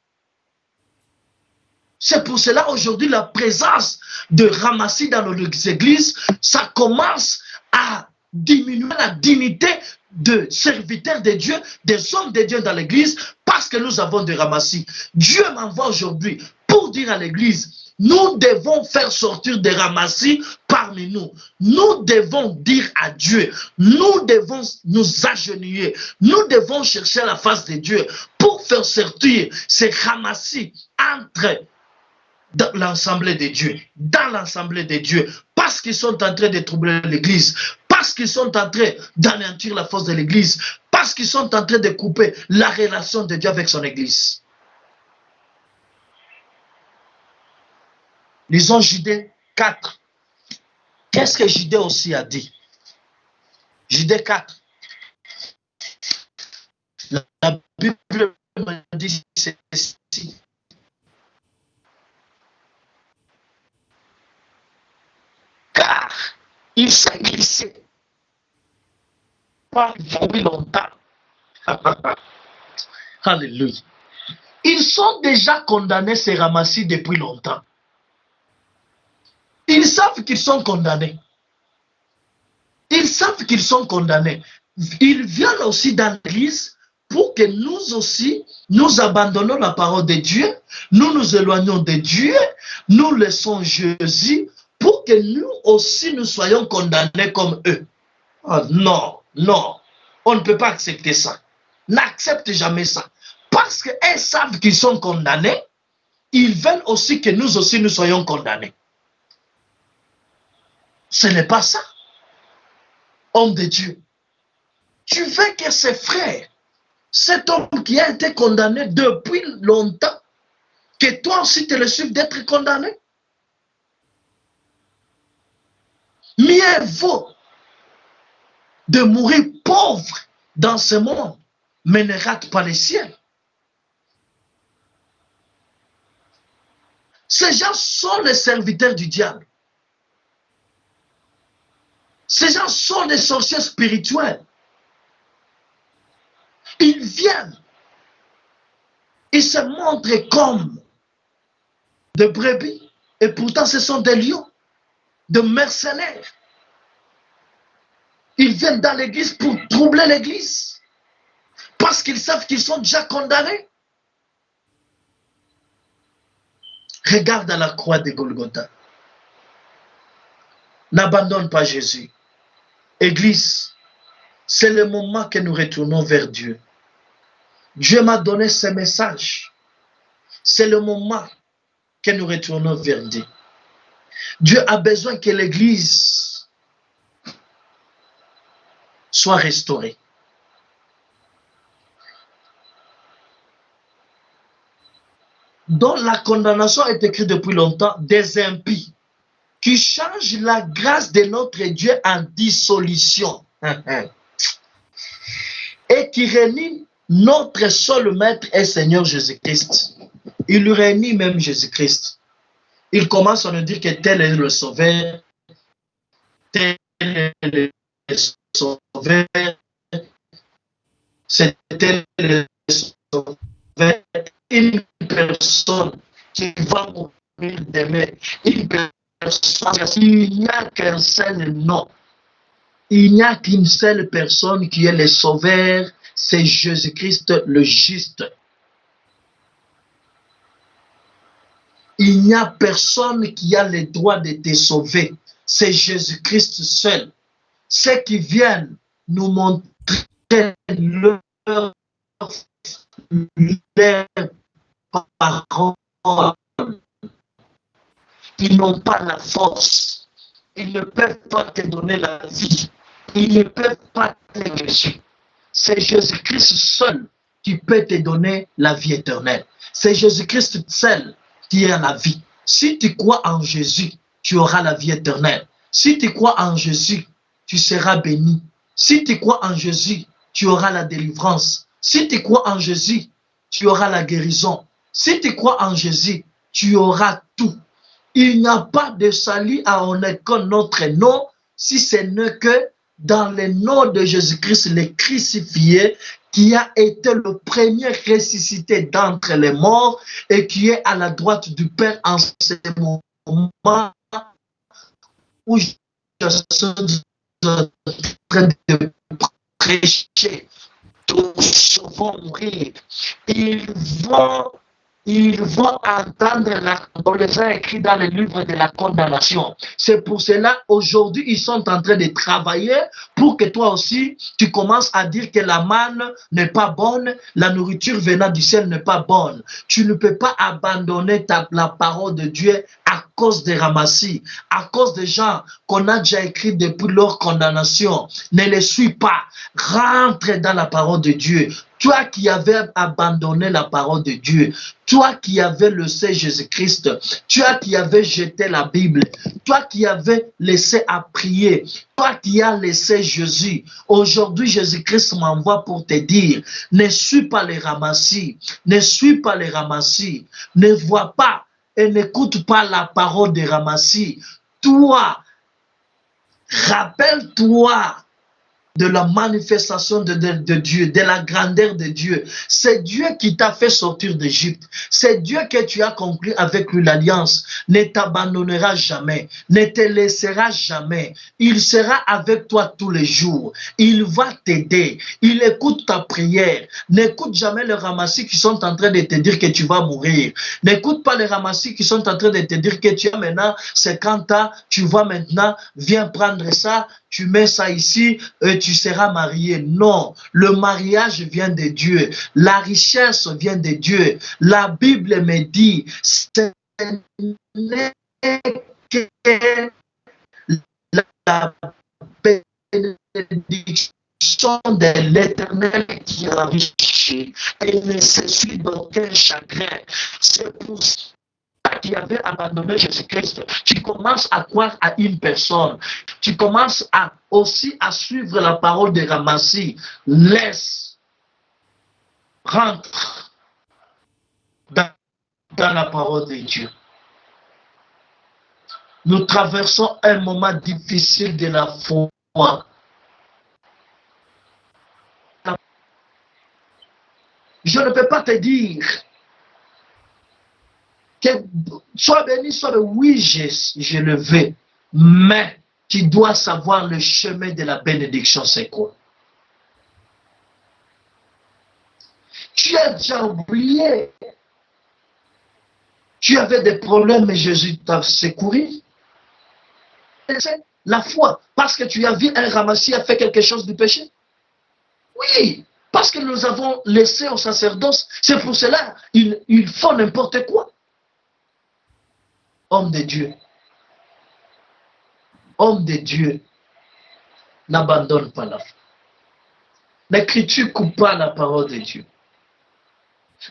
C'est pour cela aujourd'hui la présence de Ramassis dans nos églises, ça commence à diminuer la dignité de serviteurs de Dieu, des hommes de Dieu dans l'église, parce que nous avons des Ramassis. Dieu m'envoie aujourd'hui pour dire à l'église, nous devons faire sortir des Ramassis parmi nous. Nous devons dire à Dieu, nous devons nous agenouiller, nous devons chercher la face de Dieu pour faire sortir ces Ramassis entre dans l'assemblée de Dieu, parce qu'ils sont en train de troubler l'église, parce qu'ils sont en train d'anéantir la force de l'église, parce qu'ils sont en train de couper la relation de Dieu avec son église. Lisons Judée 4. Qu'est-ce que Judée aussi a dit? Judée 4. La Bible me dit ceci. Car il s'est glissé pas depuis longtemps. Alléluia. Ils sont déjà condamnés, ces Ramassis, depuis longtemps. Ils savent qu'ils sont condamnés. Ils savent qu'ils sont condamnés. Ils viennent aussi dans l'église pour que nous aussi, nous abandonnons la parole de Dieu, nous nous éloignons de Dieu, nous laissons Jésus, pour que nous aussi nous soyons condamnés comme eux. Oh, non, non, on ne peut pas accepter ça. N'accepte jamais ça. Parce qu'ils savent qu'ils sont condamnés, ils veulent aussi que nous aussi nous soyons condamnés. Ce n'est pas ça. Homme de Dieu, tu veux que ses frères, cet homme qui a été condamné depuis longtemps, que toi aussi tu le suives d'être condamné? Mieux vaut de mourir pauvre dans ce monde, mais ne rate pas les ciels. Ces gens sont les serviteurs du diable. Ces gens sont des sorciers spirituels. Ils viennent. Ils se montrent comme des brebis. Et pourtant, ce sont des lions, de mercenaires. Ils viennent dans l'église pour troubler l'église. Parce qu'ils savent qu'ils sont déjà condamnés. Regarde à la croix de Golgotha. N'abandonne pas Jésus. Église, c'est le moment que nous retournons vers Dieu. Dieu m'a donné ce message. C'est le moment que nous retournons vers Dieu. Dieu a besoin que l'église soit restaurée. Dont la condamnation est écrite depuis longtemps, des impies qui changent la grâce de notre Dieu en dissolution et qui réunit notre seul Maître et Seigneur Jésus-Christ. Il réunit même Jésus-Christ. Il commence à nous dire que tel est le Sauveur, le sauveur, c'était le sauveur, une personne qui va mourir demain, une personne, il n'y a qu'un seul nom. Il n'y a qu'une seule personne qui est le sauveur, c'est Jésus-Christ le juste. Il n'y a personne qui a le droit de te sauver. C'est Jésus-Christ seul. Ceux qui viennent nous montrer leur parole, ils n'ont pas la force. Ils ne peuvent pas te donner la vie. Ils ne peuvent pas te guérir. C'est Jésus-Christ seul qui peut te donner la vie éternelle. C'est Jésus-Christ seul qui a la vie. Si tu crois en Jésus, tu auras la vie éternelle. Si tu crois en Jésus, tu seras béni. Si tu crois en Jésus, tu auras la délivrance. Si tu crois en Jésus, tu auras la guérison. Si tu crois en Jésus, tu auras tout. Il n'y a pas de salut à aucun notre nom, si ce n'est que dans le nom de Jésus-Christ, le crucifié, qui a été le premier ressuscité d'entre les morts et qui est à la droite du Père en ce moment où je suis en train de prêcher. Tous vont mourir. Ils vont entendre on les a écrits dans le livre de la condamnation. C'est pour cela, aujourd'hui, ils sont en train de travailler pour que toi aussi, tu commences à dire que la manne n'est pas bonne, la nourriture venant du ciel n'est pas bonne. Tu ne peux pas abandonner la parole de Dieu à cause des ramassis, à cause des gens qu'on a déjà écrits depuis leur condamnation. Ne les suis pas. Rentre dans la parole de Dieu. Toi qui avais abandonné la parole de Dieu, toi qui avais laissé Jésus-Christ, toi qui avais jeté la Bible, toi qui avais laissé à prier, toi qui as laissé Jésus, aujourd'hui Jésus-Christ m'envoie pour te dire, ne suis pas les ramassis, ne suis pas les ramassis, ne vois pas et n'écoute pas la parole des ramassis. Toi, rappelle-toi de la manifestation de Dieu, de la grandeur de Dieu. C'est Dieu qui t'a fait sortir d'Égypte. C'est Dieu que tu as conclu avec lui l'alliance. Ne t'abandonnera jamais, ne te laissera jamais. Il sera avec toi tous les jours. Il va t'aider. Il écoute ta prière. N'écoute jamais les ramassis qui sont en train de te dire que tu vas mourir. N'écoute pas les ramassis qui sont en train de te dire que tu as maintenant 50 ans, tu vas maintenant, viens prendre ça, tu mets ça ici, tu seras marié. Non, le mariage vient de Dieu. La richesse vient de Dieu. La Bible me dit, ce n'est que la bénédiction de l'Éternel qui enrichit et ne se suit d'aucun chagrin. C'est pour ça qui avait abandonné Jésus-Christ, tu commences à croire à une personne, tu commences aussi à suivre la parole de Ramassi. Laisse, rentre dans la parole de Dieu. Nous traversons un moment difficile de la foi. Je ne peux pas te dire que sois béni, sois béni. Oui, je le veux. Mais tu dois savoir le chemin de la bénédiction, c'est quoi? Tu as déjà oublié. Tu avais des problèmes, mais Jésus t'a secouru. C'est la foi. Parce que tu as vu un ramassis a fait quelque chose du péché. Oui, parce que nous avons laissé au sacerdoce. C'est pour cela ils font n'importe quoi. Homme de Dieu, n'abandonne pas la foi. Ne critique pas la parole de Dieu.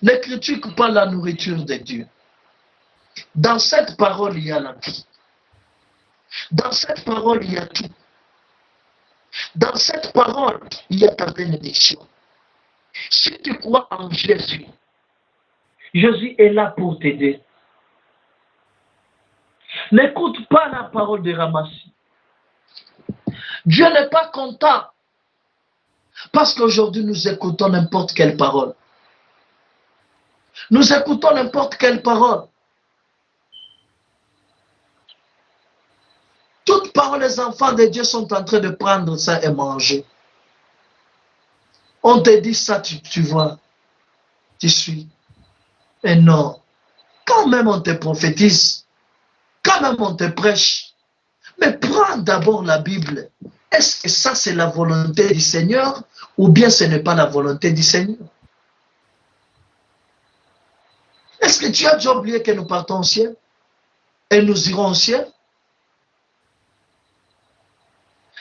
Ne critique pas la nourriture de Dieu. Dans cette parole, il y a la vie. Dans cette parole, il y a tout. Dans cette parole, il y a ta bénédiction. Si tu crois en Jésus, Jésus est là pour t'aider. N'écoute pas la parole de Ramassi. Dieu n'est pas content. Parce qu'aujourd'hui, nous écoutons n'importe quelle parole. Nous écoutons n'importe quelle parole. Toutes paroles, les enfants de Dieu sont en train de prendre ça et manger. On te dit ça, tu vois, tu suis. Et non, quand même on te prophétise, quand même on te prêche, mais prends d'abord la Bible. Est-ce que ça c'est la volonté du Seigneur ou bien ce n'est pas la volonté du Seigneur? Est-ce que tu as déjà oublié que nous partons au ciel et nous irons au ciel?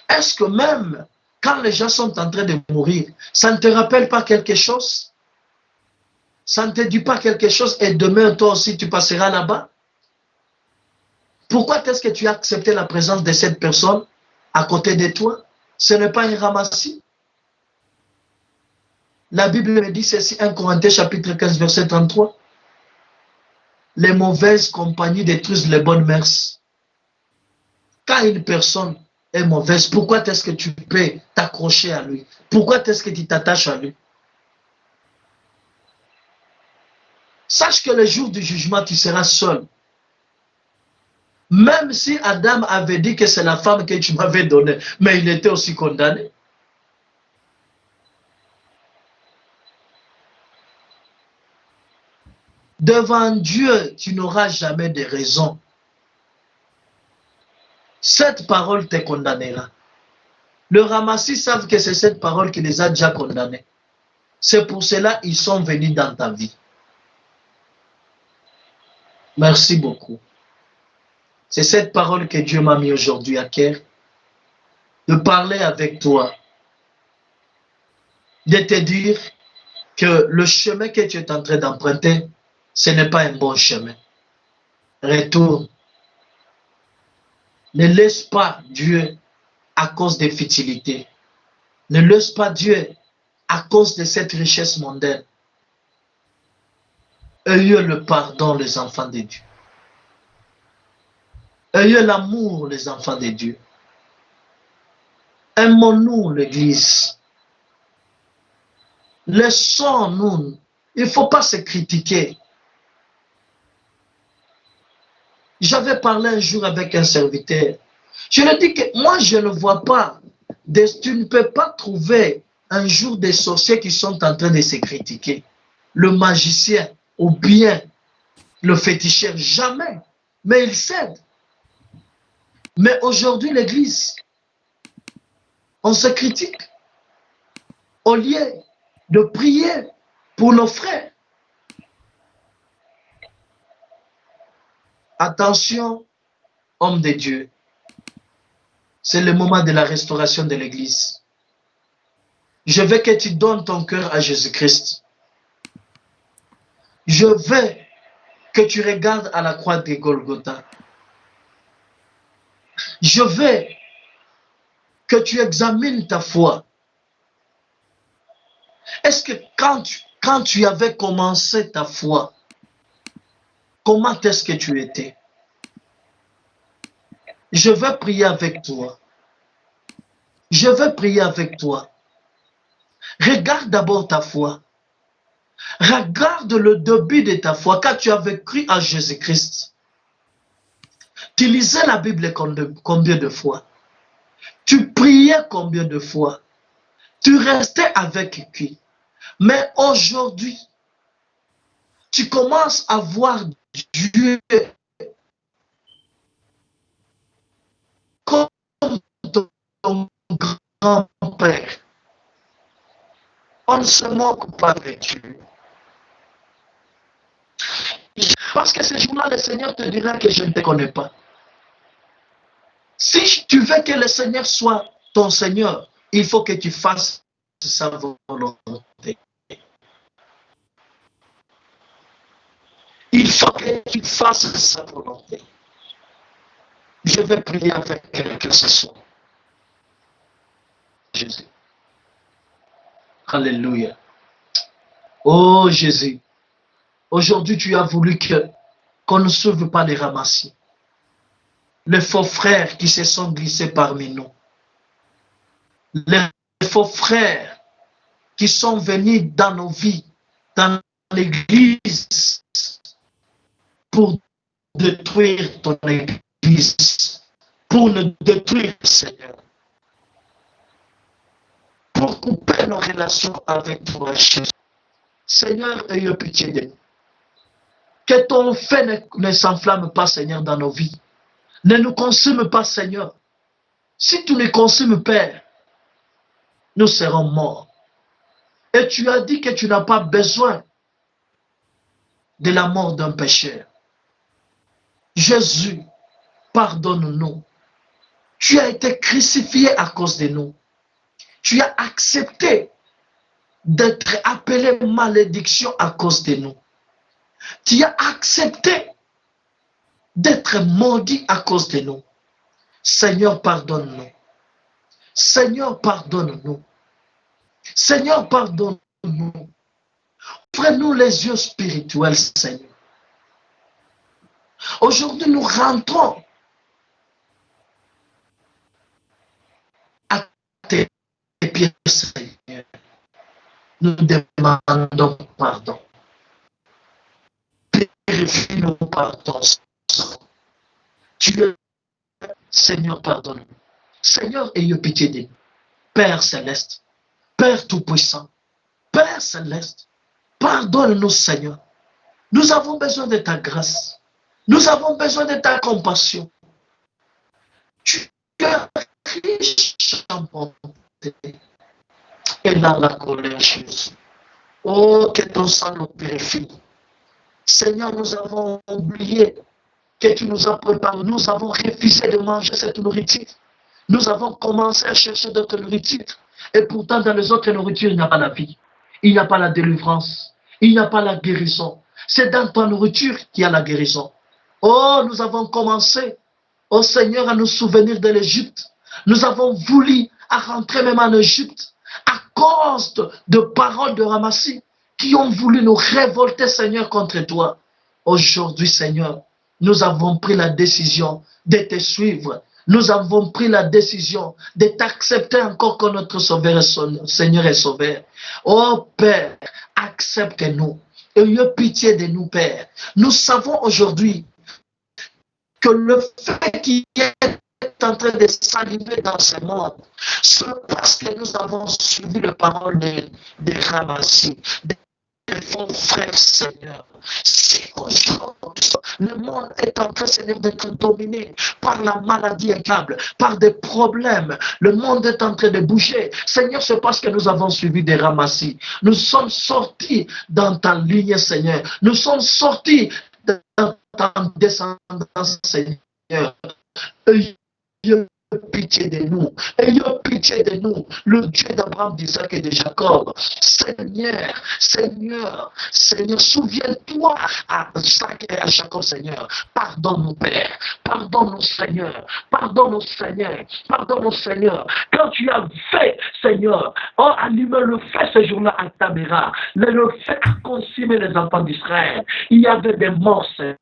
Est-ce que même quand les gens sont en train de mourir, ça ne te rappelle pas quelque chose? Ça ne te dit pas quelque chose et demain toi aussi tu passeras là-bas? Pourquoi est-ce que tu as accepté la présence de cette personne à côté de toi? Ce n'est pas un ramassis. La Bible me dit ceci, 1 Corinthiens chapitre 15 verset 33. Les mauvaises compagnies détruisent les bonnes mœurs. Quand une personne est mauvaise, pourquoi est-ce que tu peux t'accrocher à lui? Pourquoi est-ce que tu t'attaches à lui? Sache que le jour du jugement, tu seras seul. Même si Adam avait dit que c'est la femme que tu m'avais donnée, mais il était aussi condamné. Devant Dieu, tu n'auras jamais de raison. Cette parole te condamnera. Le ramassis savent que c'est cette parole qui les a déjà condamnés. C'est pour cela qu'ils sont venus dans ta vie. Merci beaucoup. C'est cette parole que Dieu m'a mis aujourd'hui à cœur. De parler avec toi. De te dire que le chemin que tu es en train d'emprunter, ce n'est pas un bon chemin. Retourne. Ne laisse pas Dieu à cause des futilités. Ne laisse pas Dieu à cause de cette richesse mondaine. Ayez le pardon, les enfants de Dieu. Ayez l'amour, les enfants de Dieu. Aimons-nous l'Église. Laissons-nous. Il ne faut pas se critiquer. J'avais parlé un jour avec un serviteur. Je lui ai dit que moi, je ne vois pas. Tu ne peux pas trouver un jour des sorciers qui sont en train de se critiquer. Le magicien ou bien le féticheur, jamais. Mais il cède. Mais aujourd'hui, l'Église, on se critique. Au lieu de prier pour nos frères. Attention, homme de Dieu. C'est le moment de la restauration de l'Église. Je veux que tu donnes ton cœur à Jésus-Christ. Je veux que tu regardes à la croix de Golgotha. Je veux que tu examines ta foi. Est-ce que quand tu avais commencé ta foi, comment est-ce que tu étais? Je veux prier avec toi. Je veux prier avec toi. Regarde d'abord ta foi. Regarde le début de ta foi quand tu avais cru à Jésus-Christ. Tu lisais la Bible combien de fois? Tu priais combien de fois? Tu restais avec qui? Mais aujourd'hui, tu commences à voir Dieu comme ton grand-père. On ne se moque pas de Dieu. Parce que ce jour-là, le Seigneur te dira que je ne te connais pas. Si tu veux que le Seigneur soit ton Seigneur, il faut que tu fasses sa volonté. Il faut que tu fasses sa volonté. Je vais prier avec quelqu'un ce soir. Jésus. Alléluia. Oh Jésus. Aujourd'hui, tu as voulu qu'on ne sauve pas les ramassis. Les faux frères qui se sont glissés parmi nous. les faux frères qui sont venus dans nos vies, dans l'église, pour détruire ton église, pour nous détruire, Seigneur, pour couper nos relations avec toi, Jésus. Seigneur, ayez pitié de nous. Que ton feu ne s'enflamme pas, Seigneur, dans nos vies. Ne nous consume pas, Seigneur. Si tu nous consumes, Père, nous serons morts. Et tu as dit que tu n'as pas besoin de la mort d'un pécheur. Jésus, pardonne-nous. Tu as été crucifié à cause de nous. Tu as accepté d'être appelé malédiction à cause de nous. Tu as accepté d'être maudit à cause de nous. Seigneur, pardonne-nous. Seigneur, pardonne-nous. Seigneur, pardonne-nous. Ouvre-nous les yeux spirituels, Seigneur. Aujourd'hui, nous rentrons à tes pieds, Seigneur. Nous demandons pardon. Purifie-nous par ton sang. Tu es, Seigneur, pardonne-nous. Seigneur, ayez pitié de nous. Père céleste, Père tout-puissant, Père céleste, pardonne-nous, Seigneur. Nous avons besoin de ta grâce. Nous avons besoin de ta compassion. Tu es riche en bonté et dans la colère, Jésus. Oh, que ton sang nous purifie. Seigneur, nous avons oublié que tu nous as préparé. Nous avons refusé de manger cette nourriture. Nous avons commencé à chercher d'autres nourritures. Et pourtant, dans les autres nourritures, il n'y a pas la vie. Il n'y a pas la délivrance. Il n'y a pas la guérison. C'est dans ta nourriture qu'il y a la guérison. Oh, nous avons commencé, oh Seigneur, à nous souvenir de l'Égypte. Nous avons voulu à rentrer même en Égypte à cause de paroles de Ramassis qui ont voulu nous révolter, Seigneur, contre toi. Aujourd'hui, Seigneur, nous avons pris la décision de te suivre. Nous avons pris la décision de t'accepter encore comme notre Sauveur et Seigneur et Sauveur. Oh Père, accepte-nous. Ayez pitié de nous, Père. Nous savons aujourd'hui que le fait qu'il est en train de s'allumer dans ce monde, c'est parce que nous avons suivi les paroles de Ramassis, des faux frères, Seigneur. C'est aujourd'hui, le monde est en train, Seigneur, d'être dominé par la maladie incable, par des problèmes. Le monde est en train de bouger. Seigneur, c'est parce que nous avons suivi des Ramassis. Nous sommes sortis dans ta ligne, Seigneur. Nous sommes sortis dans ta descendance, Seigneur. Ayez pitié de nous. Ayez pitié de nous. Le Dieu d'Abraham, d'Isaac et de Jacob. Seigneur, Seigneur, Seigneur, souviens-toi à Isaac et à Jacob, Seigneur. Pardonne-nous, Père. Pardonne-nous, Seigneur. Pardonne-nous, Seigneur. Pardonne-nous, Seigneur. Quand tu as fait, Seigneur, oh, allume le feu ce jour-là à Tabéra. Le feu a consumé les enfants d'Israël. Il y avait des morts, Seigneur.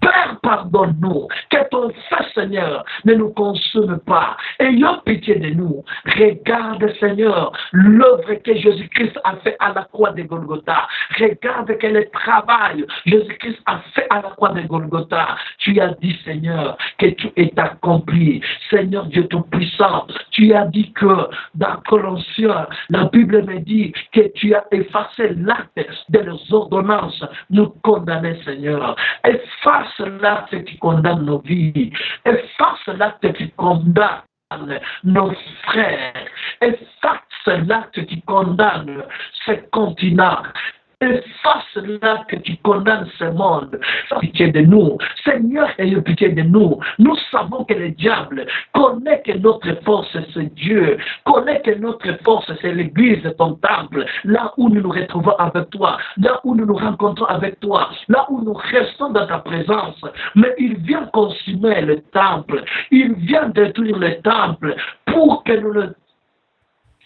Père, pardonne-nous, que ton feu, Seigneur, ne nous consume pas. Ayez pitié de nous. Regarde, Seigneur, l'œuvre que Jésus-Christ a fait à la croix de Golgotha. Regarde quel travail Jésus-Christ a fait à la croix de Golgotha. Tu as dit, Seigneur, que tout est accompli. Seigneur Dieu Tout-Puissant, tu as dit que dans Colossiens, la Bible me dit que tu as effacé l'acte de les ordonnances nous condamner, Seigneur. Efface l'acte qui condamne nos vies. Efface l'acte qui condamne nos frères. Efface l'acte qui condamne ce continent. Efface l'acte qui condamne ce monde. Pitié de nous. Seigneur, ayez pitié de nous. Nous savons que le diable connaît que notre force, c'est Dieu. Connaît que notre force, c'est l'église, ton temple. Là où nous nous retrouvons avec toi. Là où nous nous rencontrons avec toi. Là où nous restons dans ta présence. Mais il vient consumer le temple. Il vient détruire le temple pour que nous le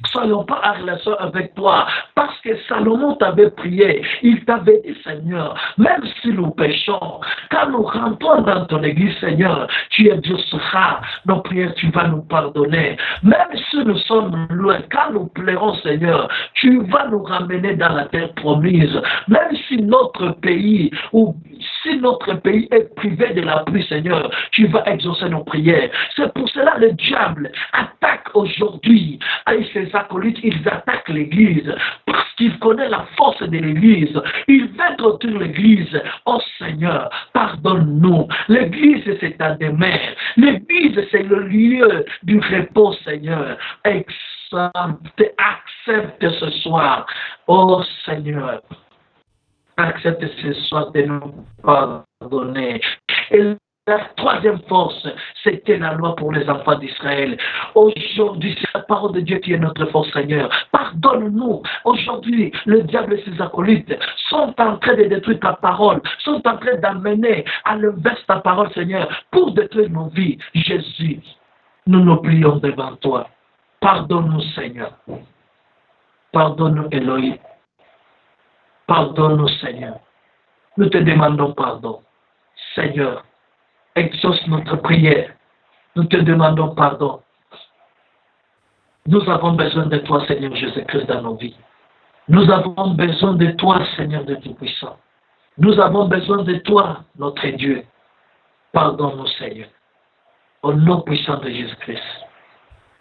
Soyons pas en relation avec toi. Parce que Salomon t'avait prié. Il t'avait dit, Seigneur, même si nous péchons, quand nous rentrons dans ton église, Seigneur, tu exauceras nos prières, tu vas nous pardonner. Même si nous sommes loin, quand nous pleurons, Seigneur, tu vas nous ramener dans la terre promise. Même si notre pays, ou si notre pays est privé de la pluie, Seigneur, tu vas exaucer nos prières. C'est pour cela que le diable attaque aujourd'hui avec ses acolytes, ils attaquent l'église parce qu'il connaît la force de l'église. Il veut détruire l'église. Oh Seigneur, pardonne-nous. L'église, c'est ta demeure. L'église, c'est le lieu du repos, Seigneur. Accepte ce soir. Oh Seigneur, accepte ce soir de nous pardonner. Et la troisième force, c'était la loi pour les enfants d'Israël. Aujourd'hui, c'est la parole de Dieu qui est notre force, Seigneur. Pardonne-nous. Aujourd'hui, le diable et ses acolytes sont en train de détruire ta parole, sont en train d'amener à l'inverse ta parole, Seigneur, pour détruire nos vies. Jésus, nous nous plions devant toi. Pardonne-nous, Seigneur. Pardonne-nous, Elohim. Pardonne-nous, Seigneur. Nous te demandons pardon. Seigneur, exauce notre prière. Nous te demandons pardon. Nous avons besoin de toi, Seigneur Jésus-Christ, dans nos vies. Nous avons besoin de toi, Seigneur de Tout-Puissant. Nous avons besoin de toi, notre Dieu. Pardonne-nous, Seigneur. Au nom puissant de Jésus-Christ.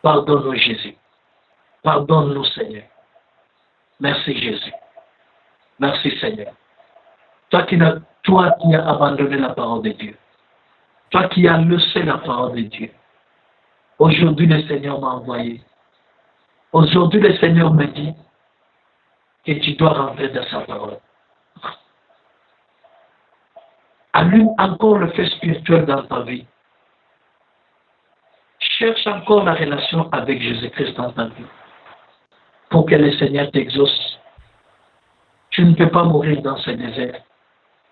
Pardonne-nous, Jésus. Pardonne-nous, Seigneur. Merci, Jésus. Merci, Seigneur. Toi qui as abandonné la parole de Dieu. Toi qui as laissé la parole de Dieu. Aujourd'hui, le Seigneur m'a envoyé. Aujourd'hui, le Seigneur me dit que tu dois rentrer dans sa parole. Allume encore le feu spirituel dans ta vie. Cherche encore la relation avec Jésus-Christ dans ta vie. Pour que le Seigneur t'exauce. Tu ne peux pas mourir dans ce désert.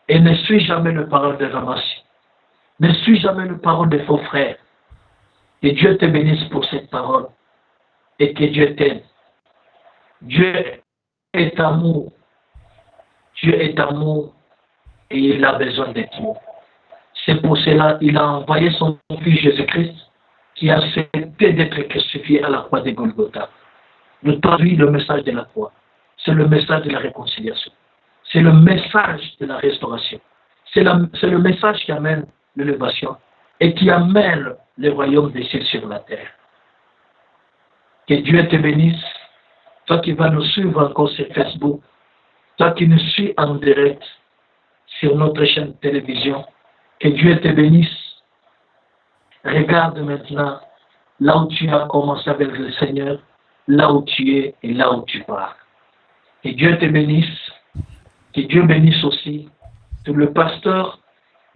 Et ne suis jamais le parole de Ramassi. Ne suis jamais le parole des faux frères. Que Dieu te bénisse pour cette parole. Et que Dieu t'aide. Dieu est amour. Dieu est amour. Et il a besoin de toi. C'est pour cela qu'il a envoyé son fils Jésus-Christ qui a accepté d'être crucifié à la croix de Golgotha. Nous traduit le message de la croix. C'est le message de la réconciliation. C'est le message de la restauration. C'est le message qui amène l'élévation et qui amène le royaume des cieux sur la terre. Que Dieu te bénisse. Toi qui vas nous suivre encore sur Facebook, toi qui nous suis en direct sur notre chaîne de télévision, que Dieu te bénisse. Regarde maintenant là où tu as commencé avec le Seigneur, là où tu es et là où tu pars. Que Dieu te bénisse. Que Dieu bénisse aussi tout le pasteur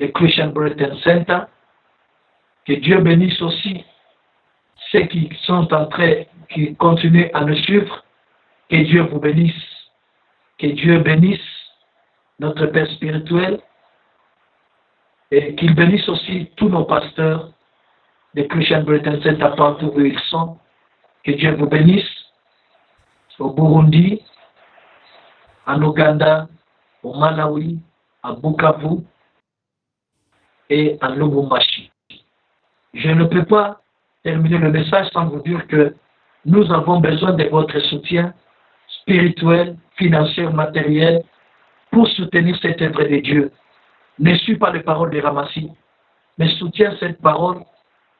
de Christian Britain Center. Que Dieu bénisse aussi ceux qui sont en train, qui continuent à nous suivre. Que Dieu vous bénisse. Que Dieu bénisse notre Père spirituel. Et qu'il bénisse aussi tous nos pasteurs de Christian Britain Center partout où ils sont. Que Dieu vous bénisse. Au Burundi, en Ouganda, au Malawi, à Bukavu et à Lubumbashi. Je ne peux pas terminer le message sans vous dire que nous avons besoin de votre soutien spirituel, financier, matériel pour soutenir cette œuvre de Dieu. Ne suis pas les paroles de Ramassi, mais soutiens cette parole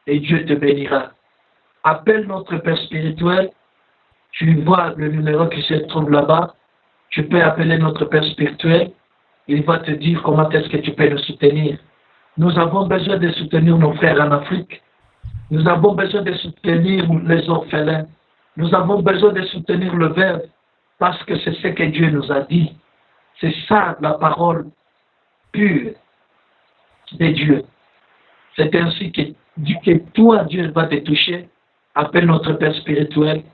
et Dieu te bénira. Appelle notre Père spirituel. Tu vois le numéro qui se trouve là-bas. Tu peux appeler notre Père spirituel. Il va te dire comment est-ce que tu peux nous soutenir. Nous avons besoin de soutenir nos frères en Afrique. Nous avons besoin de soutenir les orphelins. Nous avons besoin de soutenir le Verbe parce que c'est ce que Dieu nous a dit. C'est ça la parole pure de Dieu. C'est ainsi que toi, Dieu va te toucher. Appelle notre Père spirituel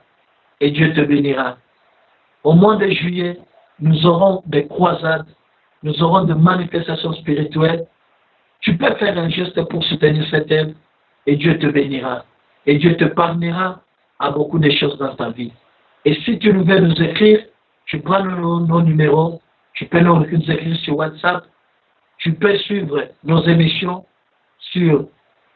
et Dieu te bénira. Au mois de juillet, nous aurons des croisades, nous aurons des manifestations spirituelles. Tu peux faire un geste pour soutenir cette œuvre et Dieu te bénira. Et Dieu te parlera à beaucoup de choses dans ta vie. Et si tu veux nous écrire, tu prends nos numéros, tu peux nous écrire sur WhatsApp, tu peux suivre nos émissions sur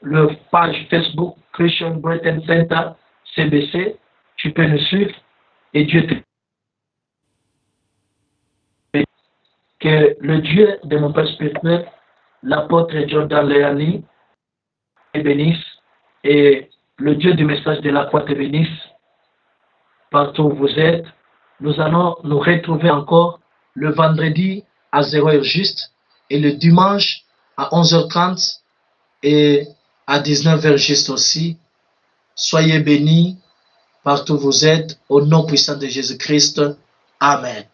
le page Facebook Christian Britain Center CBC, tu peux nous suivre et Dieu te que le Dieu de mon Père spirituel, l'apôtre Jordan Léani, te bénisse et le Dieu du message de la croix te bénisse partout où vous êtes. Nous allons nous retrouver encore le vendredi à 0h juste et le dimanche à 11h30 et à 19h juste aussi. Soyez bénis partout où vous êtes au nom puissant de Jésus-Christ. Amen.